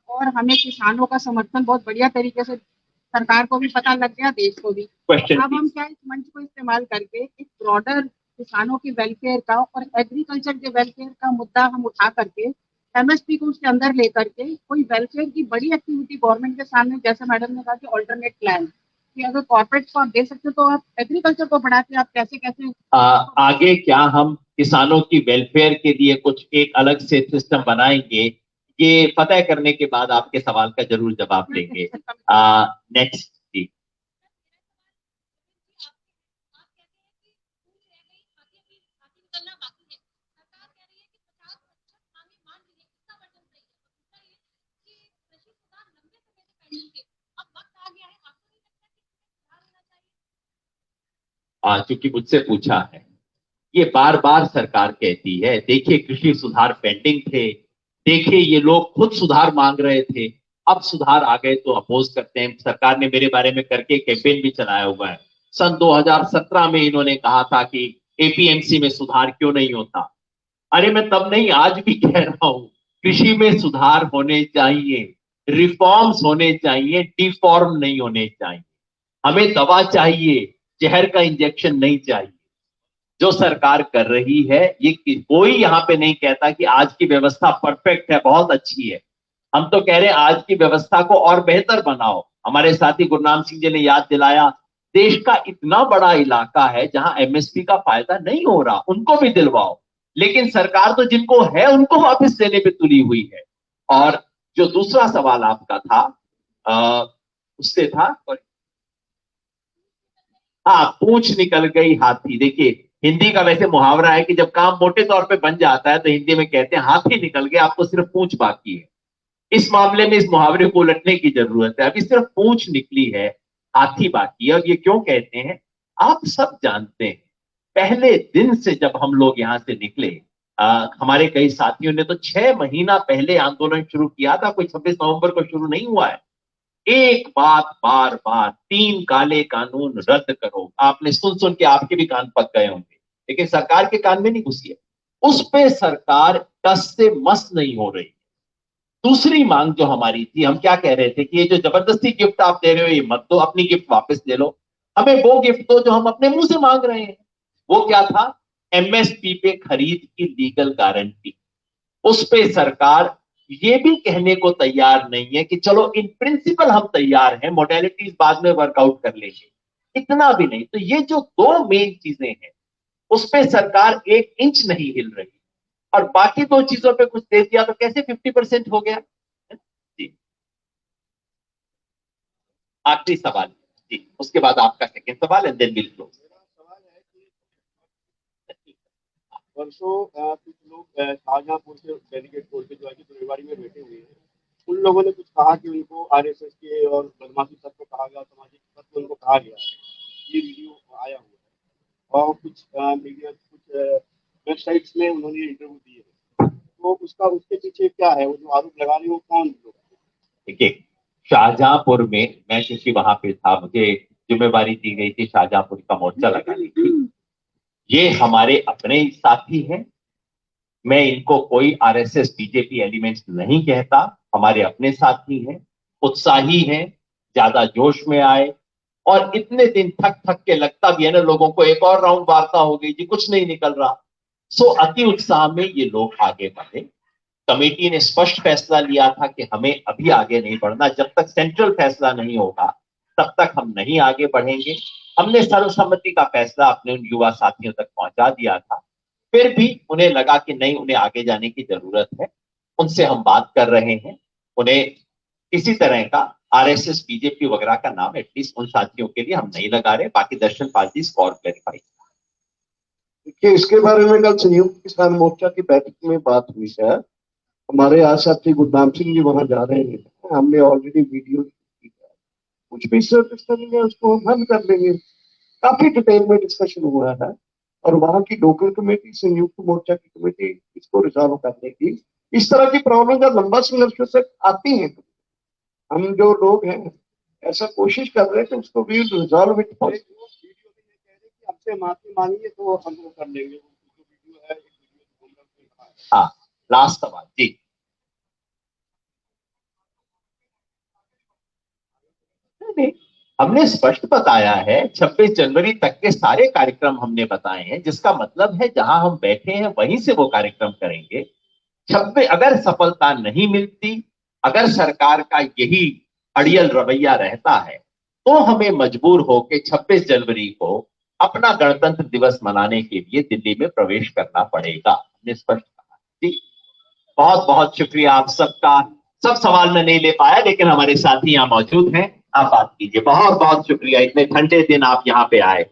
और हमें किसानों का समर्थन बहुत बढ़िया तरीके से सरकार को भी पता लग गया, देश को भी। अब हम क्या इस मंच को इस्तेमाल करके एक ब्रॉडर किसानों की वेलफेयर का और एग्रीकल्चर के वेलफेयर का मुद्दा हम उठा करके एमएसपी को उसके अंदर लेकर के कोई वेलफेयर की बड़ी एक्टिविटी गवर्नमेंट के सामने, जैसे मैडम ने कहा कि ऑल्टरनेट प्लान, कि अगर कॉर्पोरेट को आप दे सकते तो आप एग्रीकल्चर को बढ़ा के आप कैसे कैसे आगे क्या हम किसानों की वेलफेयर के लिए कुछ एक अलग से सिस्टम बनाएंगे, ये पता करने के बाद आपके सवाल का जरूर जवाब देंगे। नेक्स्ट जी। चूंकि मुझसे पूछा है, ये बार बार सरकार कहती है देखिए कृषि सुधार पेंडिंग थे, देखिए ये लोग खुद सुधार मांग रहे थे, अब सुधार आ गए तो अपोज करते हैं। सरकार ने मेरे बारे में करके कैंपेन भी चलाया हुआ है। सन 2017 में इन्होंने कहा था कि एपीएमसी में सुधार क्यों नहीं होता। अरे मैं तब नहीं, आज भी कह रहा हूं, कृषि में सुधार होने चाहिए, रिफॉर्म्स होने चाहिए, डिफॉर्म नहीं होने चाहिए। हमें दवा चाहिए, जहर का इंजेक्शन नहीं चाहिए। जो सरकार कर रही है, ये कोई यहाँ पे नहीं कहता कि आज की व्यवस्था परफेक्ट है, बहुत अच्छी है। हम तो कह रहे हैं आज की व्यवस्था को और बेहतर बनाओ। हमारे साथी गुरनाम सिंह जी ने याद दिलाया, देश का इतना बड़ा इलाका है जहां एमएसपी का फायदा नहीं हो रहा, उनको भी दिलवाओ। लेकिन सरकार तो जिनको है उनको वापस देने पे तुली हुई है। और जो दूसरा सवाल आपका था उससे था, हाँ, पूंछ निकल गई हाथी। देखिए, हिंदी का वैसे मुहावरा है कि जब काम मोटे तौर पे बन जाता है तो हिंदी में कहते हैं हाथी निकल गया, आपको सिर्फ पूंछ बाकी है। इस मामले में इस मुहावरे को उलटने की जरूरत है, अभी सिर्फ पूंछ निकली है, हाथी बाकी है। और ये क्यों कहते हैं, आप सब जानते हैं, पहले दिन से जब हम लोग यहां से निकले, हमारे कई साथियों ने तो 6 महीना पहले आंदोलन शुरू किया था, कोई 26 नवंबर को शुरू नहीं हुआ है। एक बात बार बार, 3 काले कानून रद्द करो, आपने सुन सुन के आपके भी कान पक गए होंगे, लेकिन सरकार के कान में नहीं घुसी है। उस पे सरकार टस से मस नहीं हो रही। दूसरी मांग जो हमारी थी, हम क्या कह रहे थे कि ये जो जबरदस्ती गिफ्ट आप दे रहे हो ये मत दो, अपनी गिफ्ट वापस ले लो, हमें वो गिफ्ट दो जो हम अपने मुंह से मांग रहे हैं। वो क्या था, एमएसपी पे खरीद की लीगल गारंटी। उस पे सरकार ये भी कहने को तैयार नहीं है कि चलो इन प्रिंसिपल हम तैयार हैं, मोडेलिटीज बाद में वर्कआउट कर लेंगे, इतना भी नहीं। तो ये जो 2 मेन चीजें हैं उस पे सरकार 1 इंच नहीं हिल रही, और बाकी 2 चीजों पे कुछ दे दिया तो कैसे 50% हो गया जी। आखिरी सवाल जी, उसके बाद आपका सेकंड सवाल एंड देन विल क्लोज। परसों कुछ लोग शाहजहांपुर से डेलीगेट बोल के जो है कि फुलवारी में बैठे हुए हैं, उन लोगों ने कुछ कहा कि उनको आरएसएस के और बदमाशी तत्व कहा गया, सामाजिक तत्व उनको कहा गया। ये वीडियो आया हुआ है और कुछ मीडिया, कुछ वेबसाइट्स में उन्होंने इंटरव्यू दिए हैं, तो उसके पीछे क्या है, वो जो आरोप लगा रहे हैं वो कौन लोग? देखिए, शाहजहांपुर में मैं क्योंकि वहां पे था, मुझे जिम्मेवारी दी गई थी शाहजहांपुर का मोर्चा लगाने की। ये हमारे अपने ही साथी हैं, मैं इनको कोई आरएसएस बीजेपी एलिमेंट्स नहीं कहता, हमारे अपने साथी हैं, उत्साही हैं, ज्यादा जोश में आए, और इतने दिन थक थक के लगता भी है ना लोगों को एक और राउंड वार्ता हो गई जी, कुछ नहीं निकल रहा। सो अति उत्साह में ये लोग आगे बढ़े। कमेटी ने स्पष्ट फैसला लिया था कि हमें अभी आगे नहीं बढ़ना, जब तक सेंट्रल फैसला नहीं होगा तब तक हम नहीं आगे बढ़ेंगे। हमने सर्वसम्मति का फैसला अपने उन युवा साथियों तक पहुंचा दिया था, फिर भी उन्हें लगा कि नहीं, उन्हें आगे जाने की जरूरत है। उनसे हम बात कर रहे हैं, उन्हें किसी तरह का आरएसएस बीजेपी वगैरह का नाम एटलीस्ट उन साथियों के लिए हम नहीं लगा रहे। बाकी दर्शन पाल जी स्कोर क्लैरिफाई। देखिए, इसके बारे में कल संयुक्त किसान मोर्चा की बैठक में बात हुई है। हमारे आज साथी गुरनाम सिंह जी वहां जा रहे हैं, हमने ऑलरेडी वीडियो की है, कुछ भी सर्विस करेंगे उसको हम हल कर लेंगे। काफी डिटेल में डिस्कशन हुआ है और वहां की लोकल कमेटी, संयुक्त मोर्चा की कमेटी इसको रिजॉल्व करने की, इस तरह की प्रॉब्लम जब लंबा संघर्ष तक आती है, हम जो लोग हैं ऐसा कोशिश कर रहे हैं कि उसको भी रिजॉल्व इट। आपसे माफी मांगिए तो हम वो कर लेंगे। वीडियो है, हाँ, लास्ट सवाल जी। नहीं, हमने स्पष्ट बताया है, 26 जनवरी तक के सारे कार्यक्रम हमने बताए हैं, जिसका मतलब है जहां हम बैठे हैं वहीं से वो कार्यक्रम करेंगे। 26 अगर सफलता नहीं मिलती, अगर सरकार का यही अड़ियल रवैया रहता है, तो हमें मजबूर होकर 26 जनवरी को अपना गणतंत्र दिवस मनाने के लिए दिल्ली में प्रवेश करना पड़ेगा, हमने स्पष्ट कहा। जी, बहुत बहुत शुक्रिया आप सबका। सब सवाल मैं नहीं ले पाया, लेकिन हमारे साथी यहाँ मौजूद हैं, आप बात कीजिए। बहुत बहुत शुक्रिया, इतने ठंडे दिन आप यहाँ पे आए।